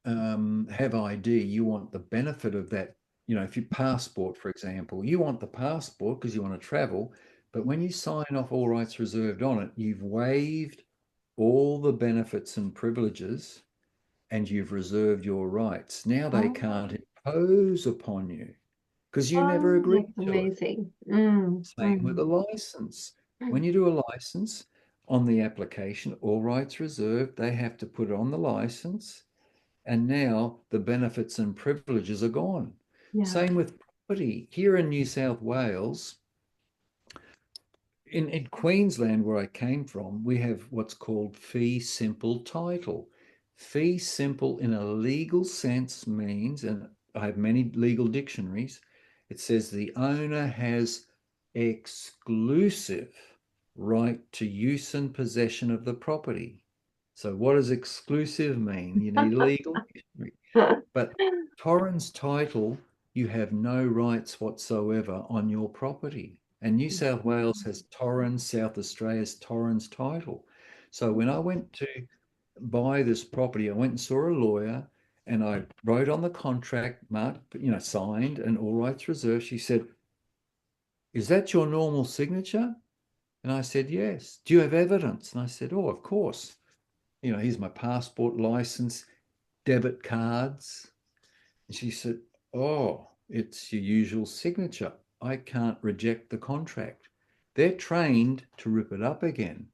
Speaker 2: have ID, you want the benefit of that. If you passport, for example, you want the passport because you want to travel. But when you sign off all rights reserved on it, you've waived all the benefits and privileges and you've reserved your rights. Now they
Speaker 1: oh,
Speaker 2: can't impose upon you because you never
Speaker 1: oh,
Speaker 2: agreed
Speaker 1: that's
Speaker 2: to it.
Speaker 1: amazing. Mm,
Speaker 2: Same with a
Speaker 1: mm,
Speaker 2: license. When
Speaker 1: mm.
Speaker 2: you do a license on the application, all rights reserved, they have to put it on the license. And now the benefits and privileges are gone.
Speaker 1: Yeah.
Speaker 2: Same with property. Here in New South Wales, in Queensland, where I came from, we have what's called fee simple title. Fee simple in a legal sense means, and I have many legal dictionaries, it says the owner has exclusive right to use and possession of the property. So, what does exclusive mean? You need a legal dictionary. But Torrens title, you have no rights whatsoever on your property. And New South Wales has Torrens, South Australia's Torrens title. So when I went to buy this property, I went and saw a lawyer and I wrote on the contract, marked, signed and all rights reserved. She said, is that your normal signature? And I said, yes. Do you have evidence? And I said, oh, of course. Here's my passport, license, debit cards. And she said, oh, it's your usual signature. I can't reject the contract. They're trained to rip it up again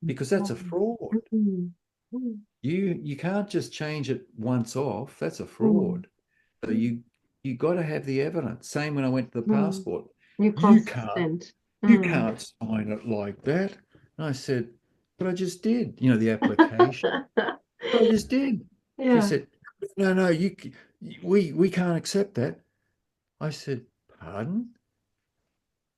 Speaker 2: because that's a fraud.
Speaker 1: Mm, mm,
Speaker 2: You can't just change it once off. That's a
Speaker 1: mm,
Speaker 2: fraud. So you got to have the evidence. Same when I went to the
Speaker 1: mm.
Speaker 2: passport.
Speaker 1: You're
Speaker 2: You can't
Speaker 1: consistent.
Speaker 2: you
Speaker 1: Mm.
Speaker 2: can't sign it like that. And I said, but I just did. The application. But I just did. She
Speaker 1: Yeah.
Speaker 2: said, no, no, we can't accept that. I said, pardon?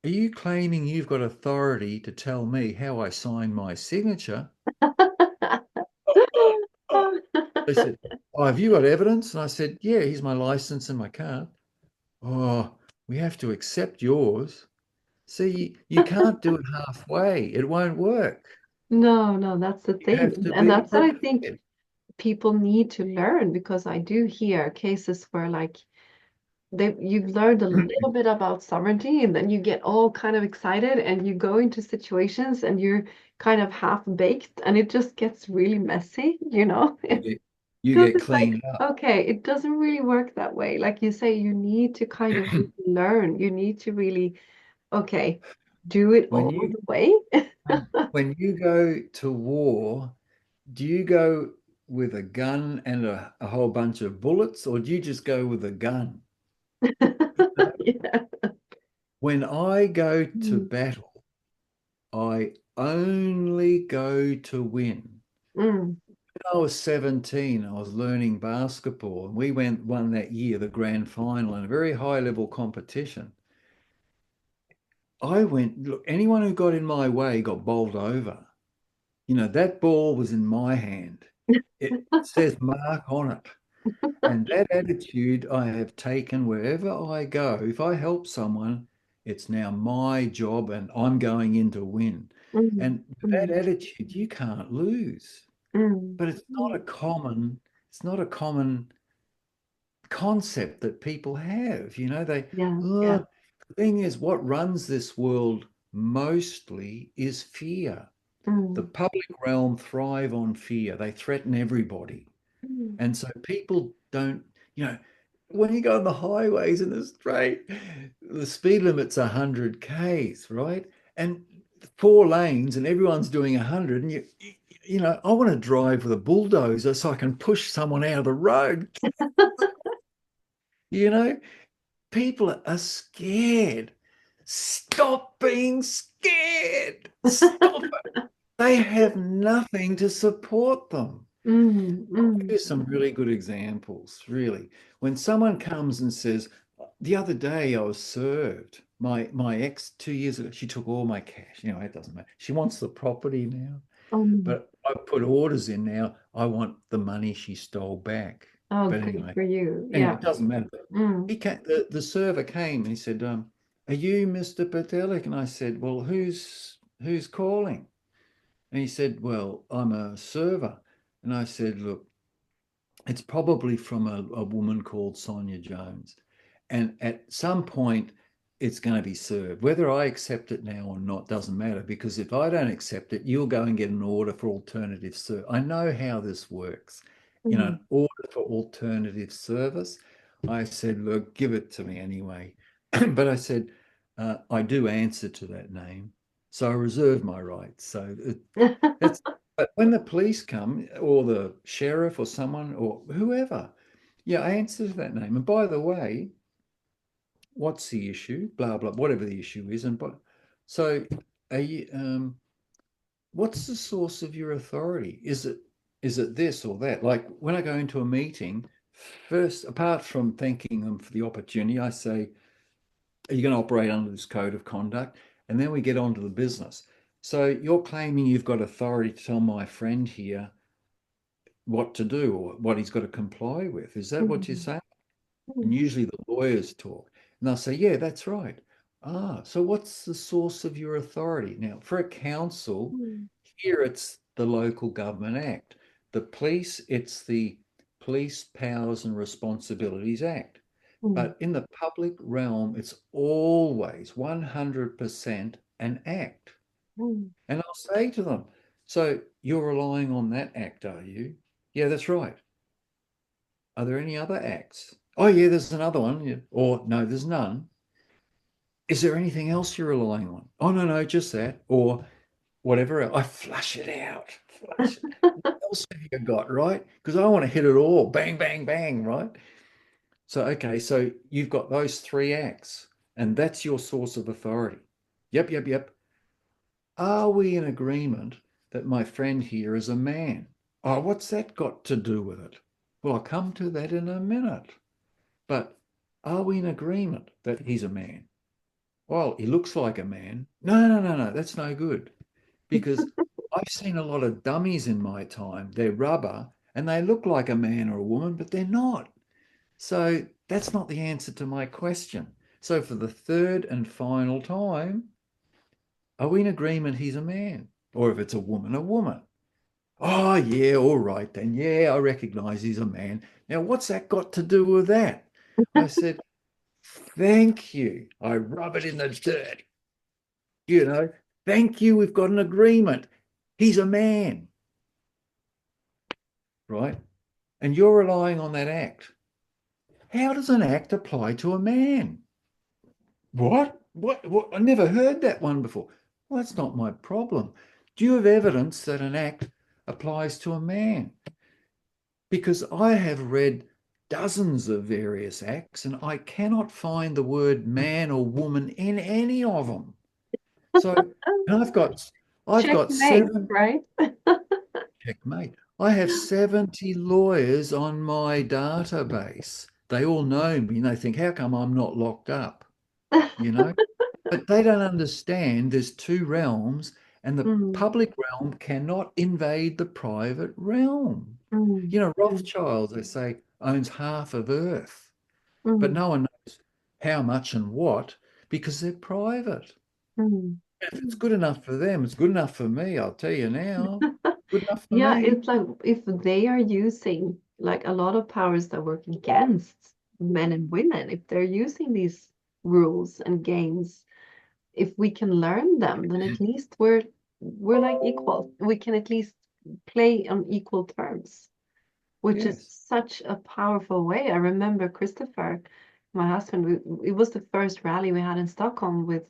Speaker 2: Are you claiming you've got authority to tell me how I sign my signature? Oh, oh, oh. They said, oh, have you got evidence? And I said, yeah, here's my license and my card. Oh, we have to accept yours. See, you can't do it halfway. It won't work.
Speaker 1: No, no, that's the
Speaker 2: You
Speaker 1: thing.
Speaker 2: have to
Speaker 1: And
Speaker 2: be
Speaker 1: that's what I think
Speaker 2: prepared.
Speaker 1: people need to learn because I do hear cases where like you've learned a little bit about sovereignty, and then you get all kind of excited and you go into situations and you're kind of half baked and it just gets really messy, you know?
Speaker 2: You get, you
Speaker 1: Because
Speaker 2: get
Speaker 1: it's like,
Speaker 2: cleaned up.
Speaker 1: okay, it doesn't really work that way. Like you say, you need to kind of really learn. You need to really, okay, do it
Speaker 2: When
Speaker 1: all
Speaker 2: you
Speaker 1: the way.
Speaker 2: when you go to war, do you go with a gun and a whole bunch of bullets, or do you just go with a gun?
Speaker 1: Yeah.
Speaker 2: When I go to
Speaker 1: Mm,
Speaker 2: battle, I only go to win.
Speaker 1: mm,
Speaker 2: When I was 17, I was learning basketball, and we won that year the grand final in a very high level competition. I went, look, anyone who got in my way got bowled over. That ball was in my hand. It says mark on it. And that attitude I have taken wherever I go. If I help someone, it's now my job and I'm going in to win.
Speaker 1: mm,
Speaker 2: And with that
Speaker 1: mm,
Speaker 2: attitude, you can't lose.
Speaker 1: mm,
Speaker 2: But it's not a common concept that people have.
Speaker 1: yeah, yeah.
Speaker 2: The thing is, what runs this world mostly is fear. The
Speaker 1: Mm,
Speaker 2: public realm thrive on fear. They threaten everybody.
Speaker 1: mm.
Speaker 2: And so people don't, you know, when you go on the highways in the straight, the speed limit's 100 Ks, right? And 4 lanes and everyone's doing 100. And I want to drive with a bulldozer so I can push someone out of the road. You know, people are scared. Stop being scared. Stop it. They have nothing to support them.
Speaker 1: Mm,
Speaker 2: I'll give
Speaker 1: mm,
Speaker 2: you some really good examples, really. When someone comes and says, the other day I was served, my ex 2 years ago, she took all my cash. It doesn't matter. She wants the property now,
Speaker 1: um,
Speaker 2: but I put orders in now. I want the money she stole back.
Speaker 1: oh,
Speaker 2: But
Speaker 1: good
Speaker 2: anyway,
Speaker 1: for you.
Speaker 2: anyway,
Speaker 1: Yeah.
Speaker 2: it doesn't matter.
Speaker 1: Mm,
Speaker 2: The server came and he said, are you Mr. Pytelek? And I said, well, who's calling? And he said, well, I'm a server. And I said, look, it's probably from a woman called Sonia Jones. And at some point, it's going to be served. Whether I accept it now or not doesn't matter, because if I don't accept it, you'll go and get an order for alternative service. I know how this works. An
Speaker 1: mm,
Speaker 2: order for alternative service. I said, look, give it to me anyway. But I said, I do answer to that name. So I reserve my rights. That's but when the police come, or the sheriff, or someone, or whoever, yeah, I answer to that name. And by the way, what's the issue? Blah blah, whatever the issue is. So, are you, what's the source of your authority? Is it this or that? Like when I go into a meeting, first, apart from thanking them for the opportunity, I say, are you going to operate under this code of conduct? And then we get on to the business. So you're claiming you've got authority to tell my friend here what to do or what he's got to comply with. Is that what you're
Speaker 1: mm,
Speaker 2: saying? And
Speaker 1: mm,
Speaker 2: usually the lawyers talk and they'll say, yeah, that's right. So what's the source of your authority? Now, for a council,
Speaker 1: mm,
Speaker 2: here it's the Local Government Act. The police, it's the Police Powers and Responsibilities Act.
Speaker 1: mm,
Speaker 2: But in the public realm, it's always 100% an act.
Speaker 1: mm.
Speaker 2: And I'll say to them, so you're relying on that act, are you? Yeah, that's right. Are there any other acts? Oh, yeah, there's another one. Yeah. Or no, there's none. Is there anything else you're relying on? Oh, no, no, just that. Or whatever else. I flush it out. Flush it. What else have you got, right? Because I want to hit it all. Bang, bang, bang, right? So, okay, so you've got those three acts, and that's your source of authority. Yep, yep, yep. Are we in agreement that my friend here is a man? Oh, what's that got to do with it? Well, I'll come to that in a minute. But are we in agreement that he's a man? Well, he looks like a man. No, no, no, no, that's no good. Because I've seen a lot of dummies in my time. They're rubber and they look like a man or a woman, but they're not. So that's not the answer to my question. So for the third and final time, are we in agreement he's a man? Or if it's a woman, a woman? Oh, yeah, all right then. Yeah, I recognize he's a man. Now, what's that got to do with that? I said, Thank you. I rub it in the dirt. You know, thank you. We've got an agreement. He's a man, right? And you're relying on that act. How does an act apply to a man? What? What? I never heard that one before. Well, that's not my problem. Do you have evidence that an act applies to a man? Because I have read dozens of various acts and I cannot find the word man or woman in any of them. So, and I've got
Speaker 1: Checkmate,
Speaker 2: seven,
Speaker 1: right?
Speaker 2: checkmate. I have 70 lawyers on my database. They all know me and they think, how come I'm not locked up? You know? But they don't understand there's two realms, and the
Speaker 1: Mm,
Speaker 2: public realm cannot invade the private realm.
Speaker 1: mm,
Speaker 2: You know,
Speaker 1: mm,
Speaker 2: Rothschild, they say, owns half of Earth, but
Speaker 1: mm,
Speaker 2: no one knows how much and what because they're private.
Speaker 1: mm.
Speaker 2: If it's good enough for them, it's good enough for me, I'll tell you now. Good enough for
Speaker 1: Yeah,
Speaker 2: me.
Speaker 1: it's like if they are using like a lot of powers that work against men and women, if they're using these rules and games, if we can learn them, then at least we're like equal. We can at least play on equal terms, which is
Speaker 2: Yes.
Speaker 1: such a powerful way. I remember Christopher, my husband, it was the first rally we had in Stockholm with,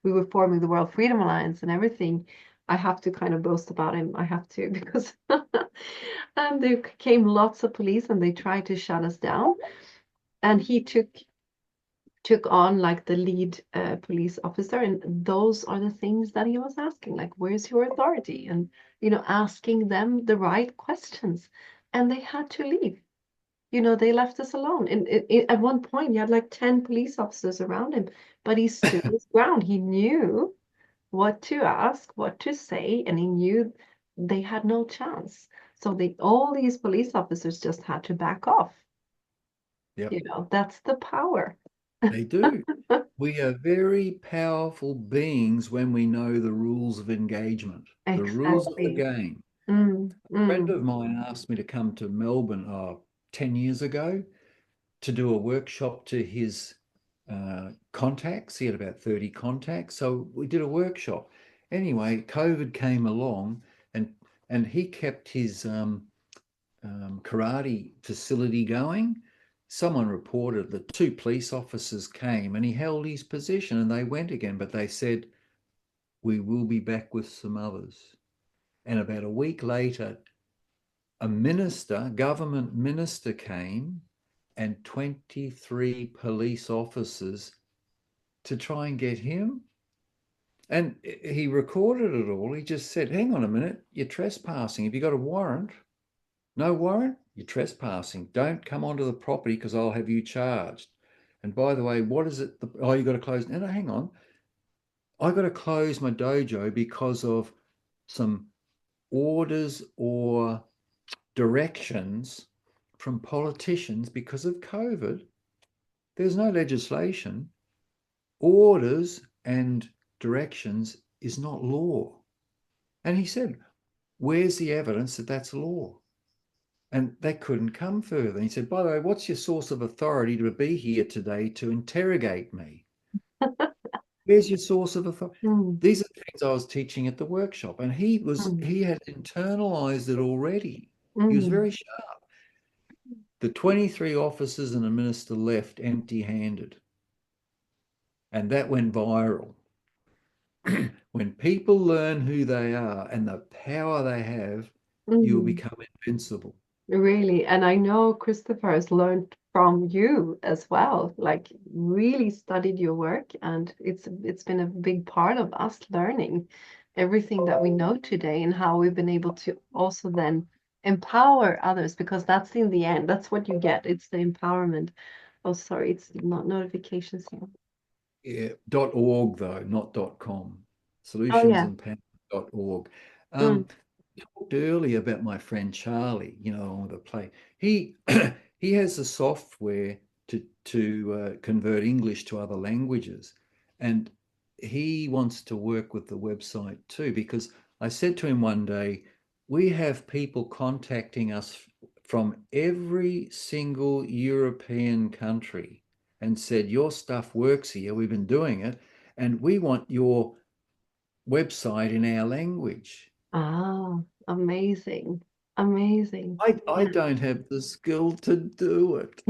Speaker 1: we were forming the World Freedom Alliance and everything. I have to kind of boast about him. I have to because and there came lots of police and they tried to shut us down. And he took on like the lead police officer, and those are the things that he was asking, like, where's your authority? And asking them the right questions, and they had to leave. They left us alone. And at one point, he had like 10 police officers around him, but he stood his ground. He knew what to ask, what to say, and he knew they had no chance. So all these police officers just had to back off.
Speaker 2: Yep.
Speaker 1: That's the power.
Speaker 2: They do. We are very powerful beings when we know the rules of engagement, the rules of the
Speaker 1: Exactly.
Speaker 2: game.
Speaker 1: Mm,
Speaker 2: A friend
Speaker 1: mm,
Speaker 2: of mine asked me to come to Melbourne 10 years ago to do a workshop to his contacts. He had about 30 contacts. So we did a workshop. Anyway, COVID came along and he kept his karate facility going. Someone reported that two police officers came and he held his position and they went again, but they said, we will be back with some others. And about a week later, a minister, government minister came and 23 police officers to try and get him. And he recorded it all. He just said, hang on a minute, you're trespassing. Have you got a warrant? No warrant? You're trespassing. Don't come onto the property because I'll have you charged. And by the way, what is it? Oh, you got to close. No, no, hang on. I got to close my dojo because of some orders or directions from politicians because of COVID. There's no legislation. Orders and directions is not law. And he said, where's the evidence that that's law? And they couldn't come further. And he said, by the way, what's your source of authority to be here today to interrogate me? Where's your source of authority?
Speaker 1: mm,
Speaker 2: These are things I was teaching at the workshop. And
Speaker 1: mm,
Speaker 2: he had internalized it already. He was
Speaker 1: mm.
Speaker 2: very sharp. The 23 officers and a minister left empty-handed. And that went viral. When people learn who they are and the power they have, you will
Speaker 1: Mm.
Speaker 2: become invincible.
Speaker 1: Really. And I know Christopher has learned from you as well, like really studied your work, and it's been a big part of us learning everything that we know today and how we've been able to also then empower others, because that's in the end, that's what you get. It's the empowerment. Oh, sorry, it's not notifications here.
Speaker 2: Yeah, .org though, not .com.
Speaker 1: Oh yeah.
Speaker 2: Solutionsandpower.org.
Speaker 1: Mm,
Speaker 2: Talked earlier about my friend Charlie, on the play. He he has the software to convert English to other languages, and he wants to work with the website too. Because I said to him one day, we have people contacting us from every single European country, and said, your stuff works here, we've been doing it, and we want your website in our language.
Speaker 1: Ah, amazing. Amazing.
Speaker 2: I
Speaker 1: Yeah.
Speaker 2: don't have the skill to do it.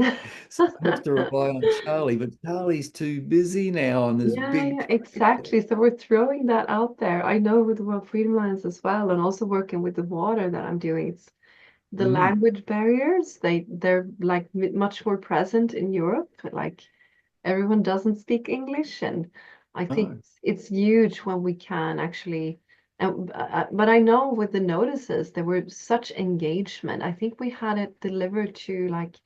Speaker 2: So I have to rely on Charlie, but Charlie's too busy now on this big
Speaker 1: Yeah,
Speaker 2: project.
Speaker 1: exactly. So we're throwing that out there. I know with the World Freedom Lines as well, and also working with the water that I'm doing. It's the
Speaker 2: Mm.
Speaker 1: language barriers, they're like much more present in Europe. Like everyone doesn't speak English, and I think
Speaker 2: Oh,
Speaker 1: it's huge when we can actually. But I know with the notices, there were such engagement. I think we had it delivered to like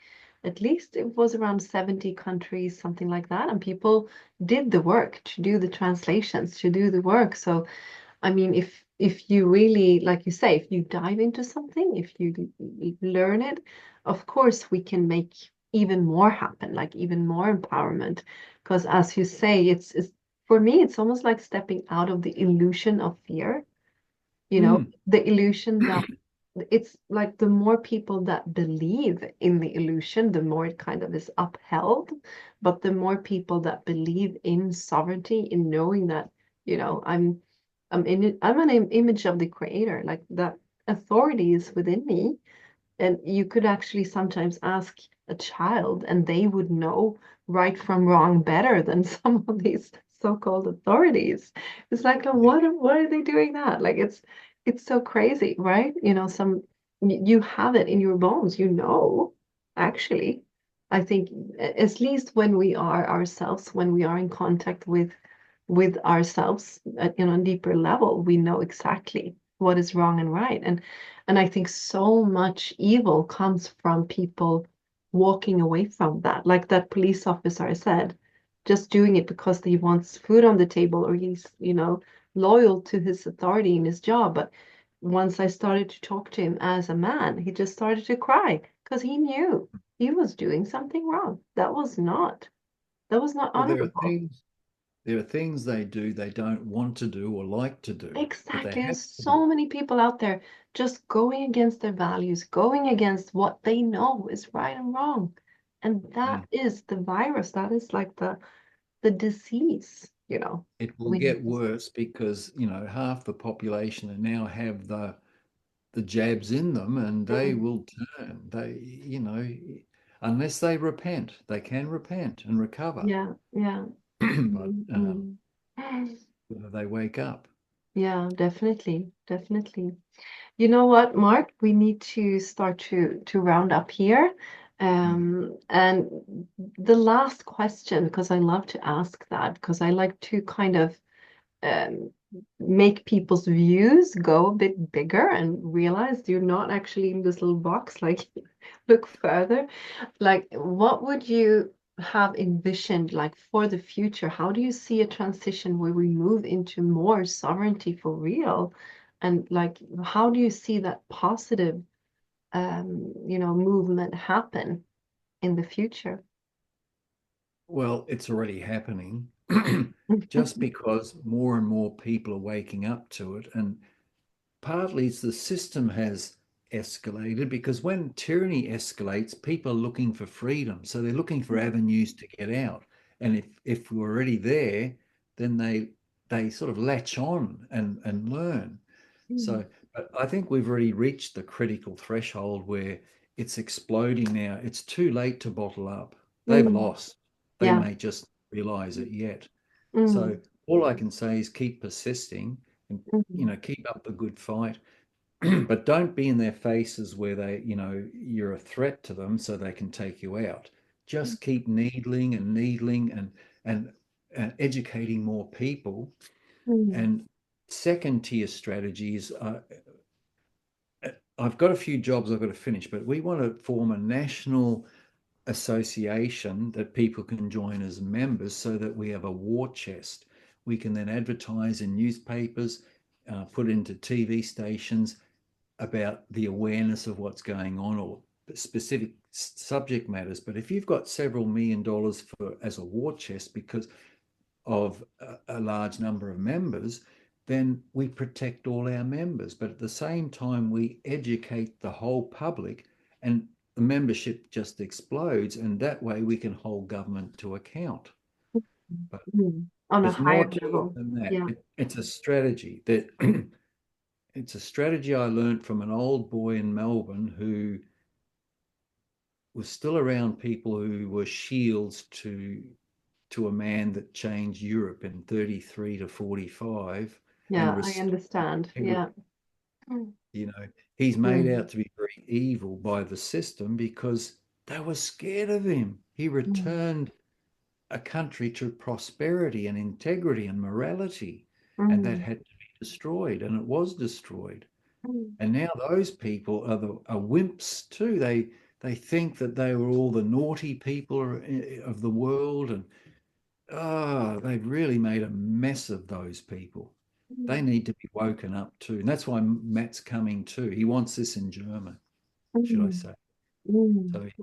Speaker 1: at least it was around 70 countries, something like that, and people did the work to do the translations, to do the work. So I mean, if you really, like you say, if you dive into something, if you learn it, of course we can make even more happen, like even more empowerment. Because as you say, it's for me, it's almost like stepping out of the illusion of fear,
Speaker 2: mm.
Speaker 1: the illusion that it's like the more people that believe in the illusion, the more it kind of is upheld. But the more people that believe in sovereignty, in knowing that, I'm an image of the creator, like that authority is within me, and you could actually sometimes ask a child, and they would know right from wrong better than some of these so-called authorities. It's like,
Speaker 2: Yeah.
Speaker 1: what are they doing that? Like it's so crazy, right? You have it in your bones, actually. I think at least when we are ourselves, when we are in contact with ourselves a deeper level, we know exactly what is wrong and right. And I think so much evil comes from people walking away from that. Like that police officer I said, just doing it because he wants food on the table or he's, loyal to his authority in his job. But once I started to talk to him as a man, he just started to cry because he knew he was doing something wrong. That was not
Speaker 2: Well,
Speaker 1: honorable.
Speaker 2: there are things they do they don't want to do or like to do, but they
Speaker 1: Exactly.
Speaker 2: have
Speaker 1: There's
Speaker 2: to do
Speaker 1: so many people out there just going against their values, going against what they know is right and wrong. And
Speaker 2: it. Mm.
Speaker 1: that is the virus. That is like the disease,
Speaker 2: It will
Speaker 1: we need
Speaker 2: get
Speaker 1: to.
Speaker 2: worse because, half the population now have the jabs in them, and they
Speaker 1: Mm,
Speaker 2: will turn. Unless they repent, they can repent and recover,
Speaker 1: yeah, yeah.
Speaker 2: but
Speaker 1: Mm, mm.
Speaker 2: whether they wake up.
Speaker 1: Yeah, definitely, definitely. You know what, Mark? We need to start to round up here.
Speaker 2: Mm.
Speaker 1: And the last question, because I love to ask that, because I like to kind of um, make people's views go a bit bigger and realize you're not actually in this little box. Like, look further. Like, what would you have envisioned, like, for the future? How do you see a transition where we move into more sovereignty for real? And like, how do you see that positive, movement happen in the future?
Speaker 2: Well, it's already happening just because more and more people are waking up to it. And partly it's the system has escalated because when tyranny escalates, people are looking for freedom. So they're looking for avenues to get out. And if we're already there, then they sort of latch on and learn.
Speaker 1: Mm,
Speaker 2: So, but I think we've already reached the critical threshold where it's exploding now. It's too late to bottle up. They've
Speaker 1: mm,
Speaker 2: lost. They
Speaker 1: yeah.
Speaker 2: may just realize it yet.
Speaker 1: Mm,
Speaker 2: So all I can say is keep persisting and
Speaker 1: mm,
Speaker 2: keep up the good fight. But don't be in their faces where you're a threat to them so they can take you out. Just keep needling and needling and educating more people.
Speaker 1: mm,
Speaker 2: And second tier strategies, I've got a few jobs I've got to finish, but we want to form a national association that people can join as members so that we have a war chest. We can then advertise in newspapers, put into TV stations about the awareness of what's going on or specific subject matters. But if you've got several $1 million for as a war chest because of a large number of members, then we protect all our members. But at the same time, we educate the whole public. And the membership just explodes, and that way we can hold government to account. But
Speaker 1: On a
Speaker 2: there's more
Speaker 1: higher
Speaker 2: to it
Speaker 1: level.
Speaker 2: than that.
Speaker 1: Yeah.
Speaker 2: It's a strategy that it's a strategy I learned from an old boy in Melbourne who was still around people who were shields to a man that changed Europe in 33 to 45 and
Speaker 1: Yeah, I
Speaker 2: restored
Speaker 1: understand.
Speaker 2: integrity.
Speaker 1: Yeah. Mm.
Speaker 2: You know, he's made
Speaker 1: Mm.
Speaker 2: out to be very evil by the system because they were scared of him. He
Speaker 1: Mm.
Speaker 2: returned a country to prosperity and integrity and morality, and that
Speaker 1: Mm.
Speaker 2: had to be destroyed, and it was destroyed.
Speaker 1: Mm.
Speaker 2: And now those people are wimps too. They think that they were all the naughty people of the world, and they've really made a mess of those people. They need to be woken up too, and that's why Matt's coming too. He wants this in German, should I
Speaker 1: Mm.
Speaker 2: say?
Speaker 1: Mm.
Speaker 2: So he's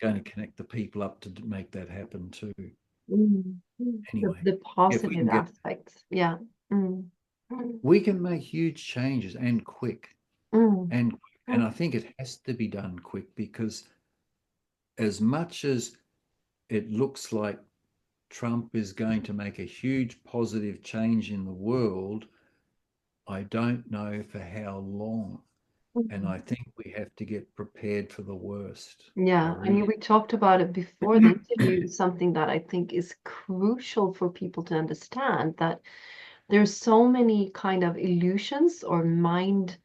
Speaker 2: going to connect the people up to make that happen too.
Speaker 1: Mm. Mm.
Speaker 2: Anyway,
Speaker 1: The
Speaker 2: if we
Speaker 1: positive
Speaker 2: can get,
Speaker 1: aspects. Yeah. Mm. Mm.
Speaker 2: we can make huge changes and quick,
Speaker 1: Mm.
Speaker 2: and I think it has to be done quick because as much as it looks like Trump is going to make a huge positive change in the world, I don't know for how long. And
Speaker 1: Mm.
Speaker 2: I think we have to get prepared for the worst. I
Speaker 1: Yeah, I mean,
Speaker 2: really.
Speaker 1: we talked about it before the interview, something that I think is crucial for people to understand that there's so many kind of illusions or mind,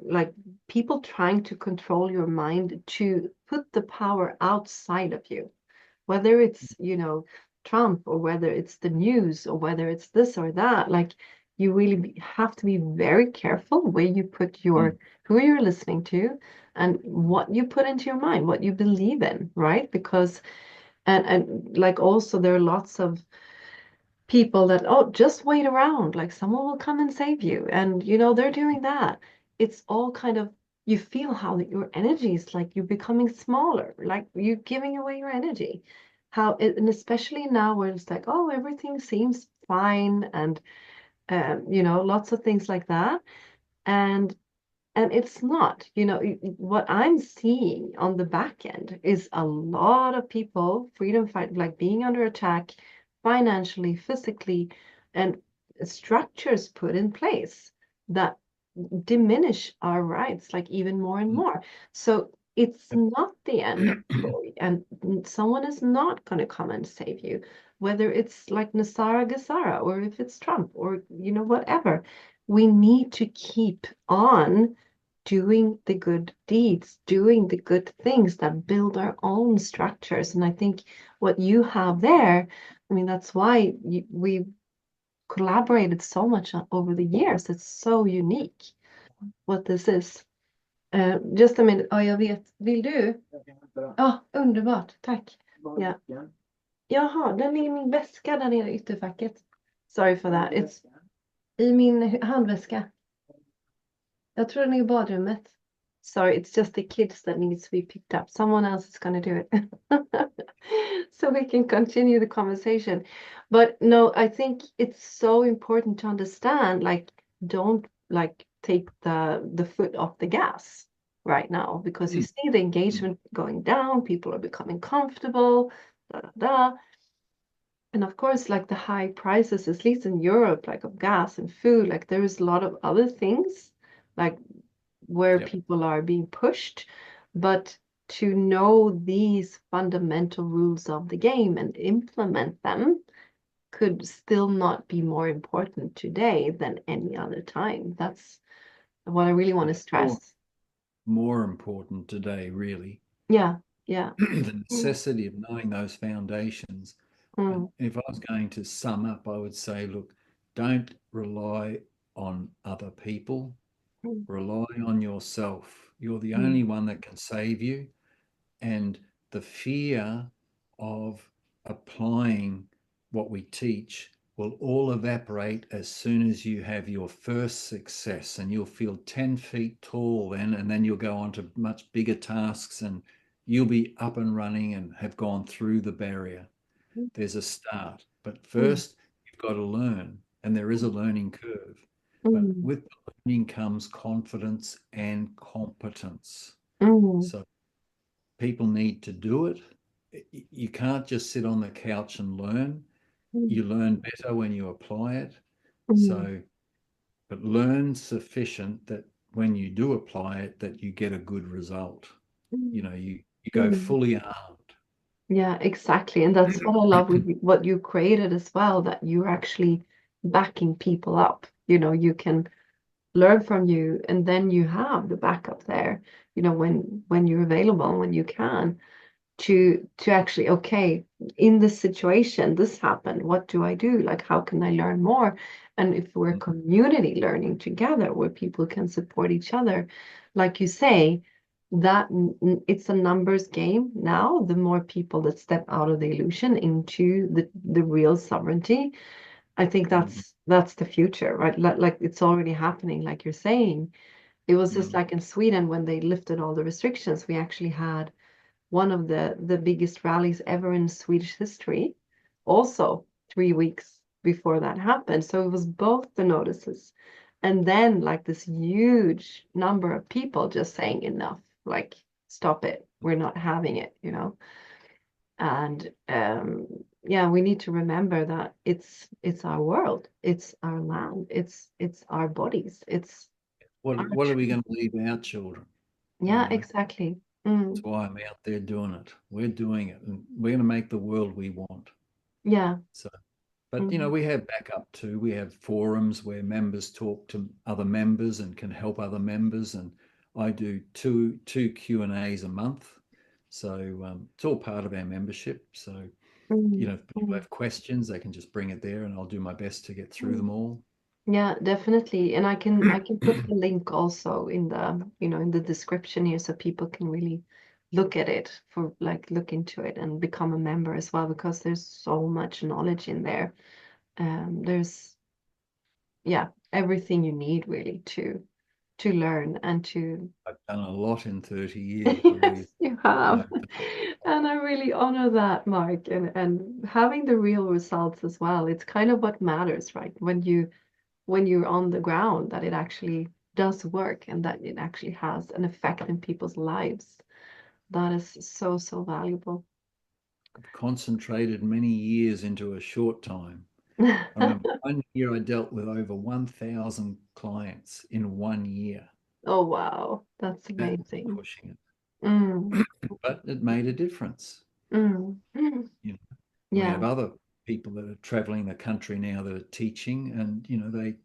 Speaker 1: like people trying to control your mind to put the power outside of you, whether it's, Trump or whether it's the news or whether it's this or that. Like you really have to be very careful where you put
Speaker 2: Mm,
Speaker 1: who you're listening to and what you put into your mind, what you believe in, right? Because and like also there are lots of people that, oh, just wait around, like someone will come and save you, and they're doing that. It's all kind of, you feel how your energy is, like you're becoming smaller, like you're giving away your energy, and especially now where it's like, oh, everything seems fine, and lots of things like that. And it's not, what I'm seeing on the back end is a lot of people, freedom fight, like being under attack financially, physically, and structures put in place that diminish our rights, like even more and
Speaker 2: mm,
Speaker 1: more. So it's
Speaker 2: yep,
Speaker 1: not the end of the story, and someone is not going to come and save you, whether it's like Nasara Gassara or if it's Trump or whatever. We need to keep on doing the good deeds, doing the good things that build our own structures. And I think what you have there, I mean, that's why we collaborated so much over the years. It's so unique what this is. Just a minute. Ja, jag vet. Vill du? Ja, underbart. Tack. Ja. Jaha, den är i min väska där nere i ytterfacket. Sorry for that. It's i min handväska. Jag tror den är i badrummet. Sorry, it's just the kids that needs to be picked up. Someone else is going to do it. So we can continue the conversation. But no, I think it's so important to understand, like, don't like take the foot off the gas right now, because you
Speaker 2: mm,
Speaker 1: see the
Speaker 2: mm,
Speaker 1: engagement going down, people are becoming comfortable, da, da, da. And of course, like the high prices, at least in Europe, like of gas and food, like there is a lot of other things like where
Speaker 2: yep.
Speaker 1: people are being pushed. But to know these fundamental rules of the game and implement them could still not be more important today than any other time. That's what I really want to
Speaker 2: Yeah,
Speaker 1: stress.
Speaker 2: more important today, really.
Speaker 1: Yeah, yeah.
Speaker 2: The
Speaker 1: Mm,
Speaker 2: necessity of knowing those foundations. And
Speaker 1: mm,
Speaker 2: if I was going to sum up, I would say, look, don't rely on other people,
Speaker 1: mm,
Speaker 2: rely on yourself. You're the
Speaker 1: mm,
Speaker 2: only one that can save you. And the fear of applying what we teach will all evaporate as soon as you have your first success, and you'll feel 10 feet tall then, and then you'll go on to much bigger tasks, and you'll be up and running and have gone through the barrier. There's a start, but
Speaker 1: mm,
Speaker 2: first you've got to learn, and there is a learning curve. But
Speaker 1: mm,
Speaker 2: with the learning comes confidence and competence.
Speaker 1: mm,
Speaker 2: So people need to do it. You can't just sit on the couch and learn.
Speaker 1: mm,
Speaker 2: You learn better when you apply it.
Speaker 1: mm,
Speaker 2: So, but learn sufficient that when you do apply it, that you get a good result.
Speaker 1: mm,
Speaker 2: You go
Speaker 1: mm.
Speaker 2: fully armed.
Speaker 1: Yeah, exactly. And that's what I love with what you created as well, that you're actually backing people up. You can learn from you, and then you have the backup there, when you're available, when you can. To actually, okay, in this situation this happened, what do I do, like how can I learn more? And if we're community learning together where people can support each other, like you say, that it's a numbers game now. The more people that step out of the illusion into the real sovereignty, I think
Speaker 2: Mhm.
Speaker 1: that's the future, right? Like it's already happening, like you're saying. It was just
Speaker 2: Mm.
Speaker 1: like in Sweden when they lifted all the restrictions, we actually had one of the biggest rallies ever in Swedish history, also 3 weeks before that happened. So it was both the notices and then like this huge number of people just saying enough, like stop it, we're not having it. And yeah, we need to remember that it's our world, it's our land, it's our bodies, it's our
Speaker 2: What are we
Speaker 1: truth.
Speaker 2: going to leave our children? You
Speaker 1: Yeah,
Speaker 2: know,
Speaker 1: exactly.
Speaker 2: that's why I'm out there doing it. We're doing it, and we're going to make the world we want.
Speaker 1: Yeah.
Speaker 2: So, but
Speaker 1: Mm,
Speaker 2: we have backup too. We have forums where members talk to other members and can help other members, and I do two Q&As a month. So it's all part of our membership. So
Speaker 1: mm,
Speaker 2: if people
Speaker 1: mm.
Speaker 2: have questions, they can just bring it there, and I'll do my best to get through
Speaker 1: Mm.
Speaker 2: them all.
Speaker 1: Yeah, definitely. And I can put the link also in the description here so people can really look at it, for like look into it and become a member as well, because there's so much knowledge in there. There's, yeah, everything you need really to learn and to.
Speaker 2: I've done a lot in 30 years, believe.
Speaker 1: Yes, you have.
Speaker 2: I've done a lot.
Speaker 1: And I really honor that, Mark, and having the real results as well. It's kind of what matters, right? When you're on the ground, that it actually does work and that it actually has an effect in people's lives. That is so, so valuable.
Speaker 2: I've concentrated many years into a short time. I remember one year I dealt with over 1,000 clients in one year.
Speaker 1: Oh, wow. That's
Speaker 2: That was
Speaker 1: amazing.
Speaker 2: pushing
Speaker 1: Mm,
Speaker 2: it, but it made a difference.
Speaker 1: mm, mm.
Speaker 2: You know, we
Speaker 1: Yeah.
Speaker 2: have other people that are traveling the country now that are teaching, and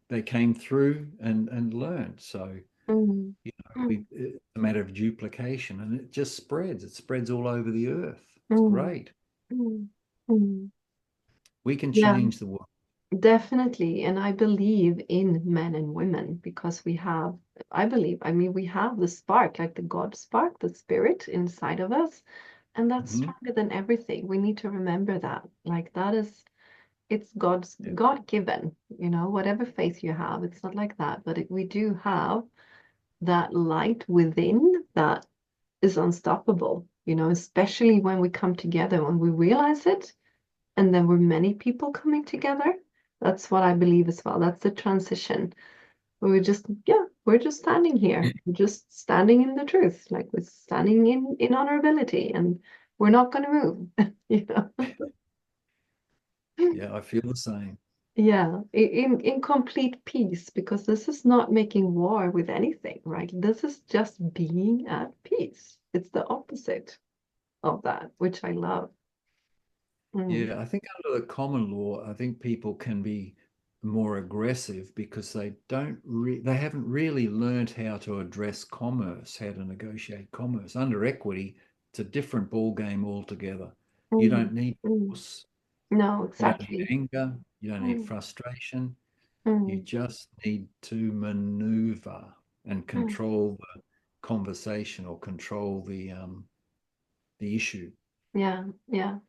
Speaker 2: they came through and learned. So
Speaker 1: Mm,
Speaker 2: it's a matter of duplication, and it just spreads. It spreads all over the earth. It's
Speaker 1: mm,
Speaker 2: great.
Speaker 1: mm, mm.
Speaker 2: We can
Speaker 1: Yeah,
Speaker 2: change the world.
Speaker 1: definitely. And I believe in men and women because I mean, we have the spark, like the God spark, the spirit inside of us. And that's
Speaker 2: Mhm.
Speaker 1: stronger than everything. We need to remember that. Like that is, it's God's
Speaker 2: Yeah.
Speaker 1: God given, whatever faith you have. It's not like that, but we do have that light within that is unstoppable, especially when we come together, when we realize it, and then we're many people coming together. That's what I believe as well. That's the transition. Where we're just standing here. We're just standing in the truth. Like we're standing in honorability and we're not going to move, you know.
Speaker 2: Yeah, I feel the same.
Speaker 1: Yeah, in complete peace, because this is not making war with anything, right? This is just being at peace. It's the opposite of that, which I love. Mm,
Speaker 2: Yeah, I think under the common law, I think people can be more aggressive because they haven't really learned how to address commerce, how to negotiate commerce. Under equity, it's a different ball game altogether. You
Speaker 1: mm,
Speaker 2: don't need
Speaker 1: mm.
Speaker 2: force,
Speaker 1: No,
Speaker 2: you don't need
Speaker 1: exactly.
Speaker 2: anger, you don't need
Speaker 1: Mm,
Speaker 2: frustration. You
Speaker 1: mm,
Speaker 2: just need to maneuver and
Speaker 1: mm.
Speaker 2: control the conversation or control the issue,
Speaker 1: Yeah, yeah.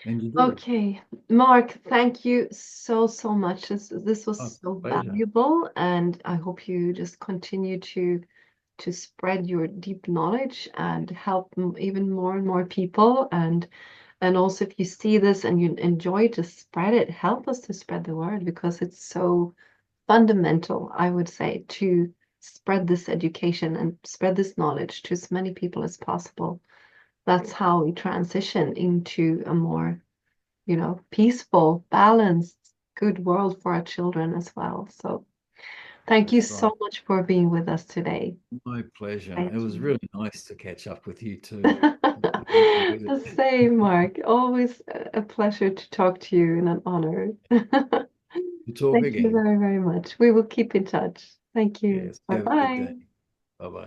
Speaker 2: and you do.
Speaker 1: Okay, Mark, thank you so, so much. This was
Speaker 2: Oh,
Speaker 1: so
Speaker 2: pleasure.
Speaker 1: valuable, and I hope you just continue to spread your deep knowledge and help even more and more people. And also, if you see this and you enjoy, to spread it. Help us to spread the word because it's so fundamental, I would say, to spread this education and spread this knowledge to as many people as possible. That's how we transition into a more, peaceful, balanced, good world for our children as well. So thank you
Speaker 2: That's right.
Speaker 1: so much for being with us today.
Speaker 2: My pleasure.
Speaker 1: Thank
Speaker 2: It was
Speaker 1: you.
Speaker 2: really nice to catch up with you too. Really enjoyed
Speaker 1: The
Speaker 2: it.
Speaker 1: same, Mark. Always a pleasure to talk to you and an honor.
Speaker 2: We'll talk
Speaker 1: Thank you
Speaker 2: again.
Speaker 1: very, very much. We will keep in touch. Thank you.
Speaker 2: Yes. Have a good day.
Speaker 1: Bye-bye.
Speaker 2: Bye bye.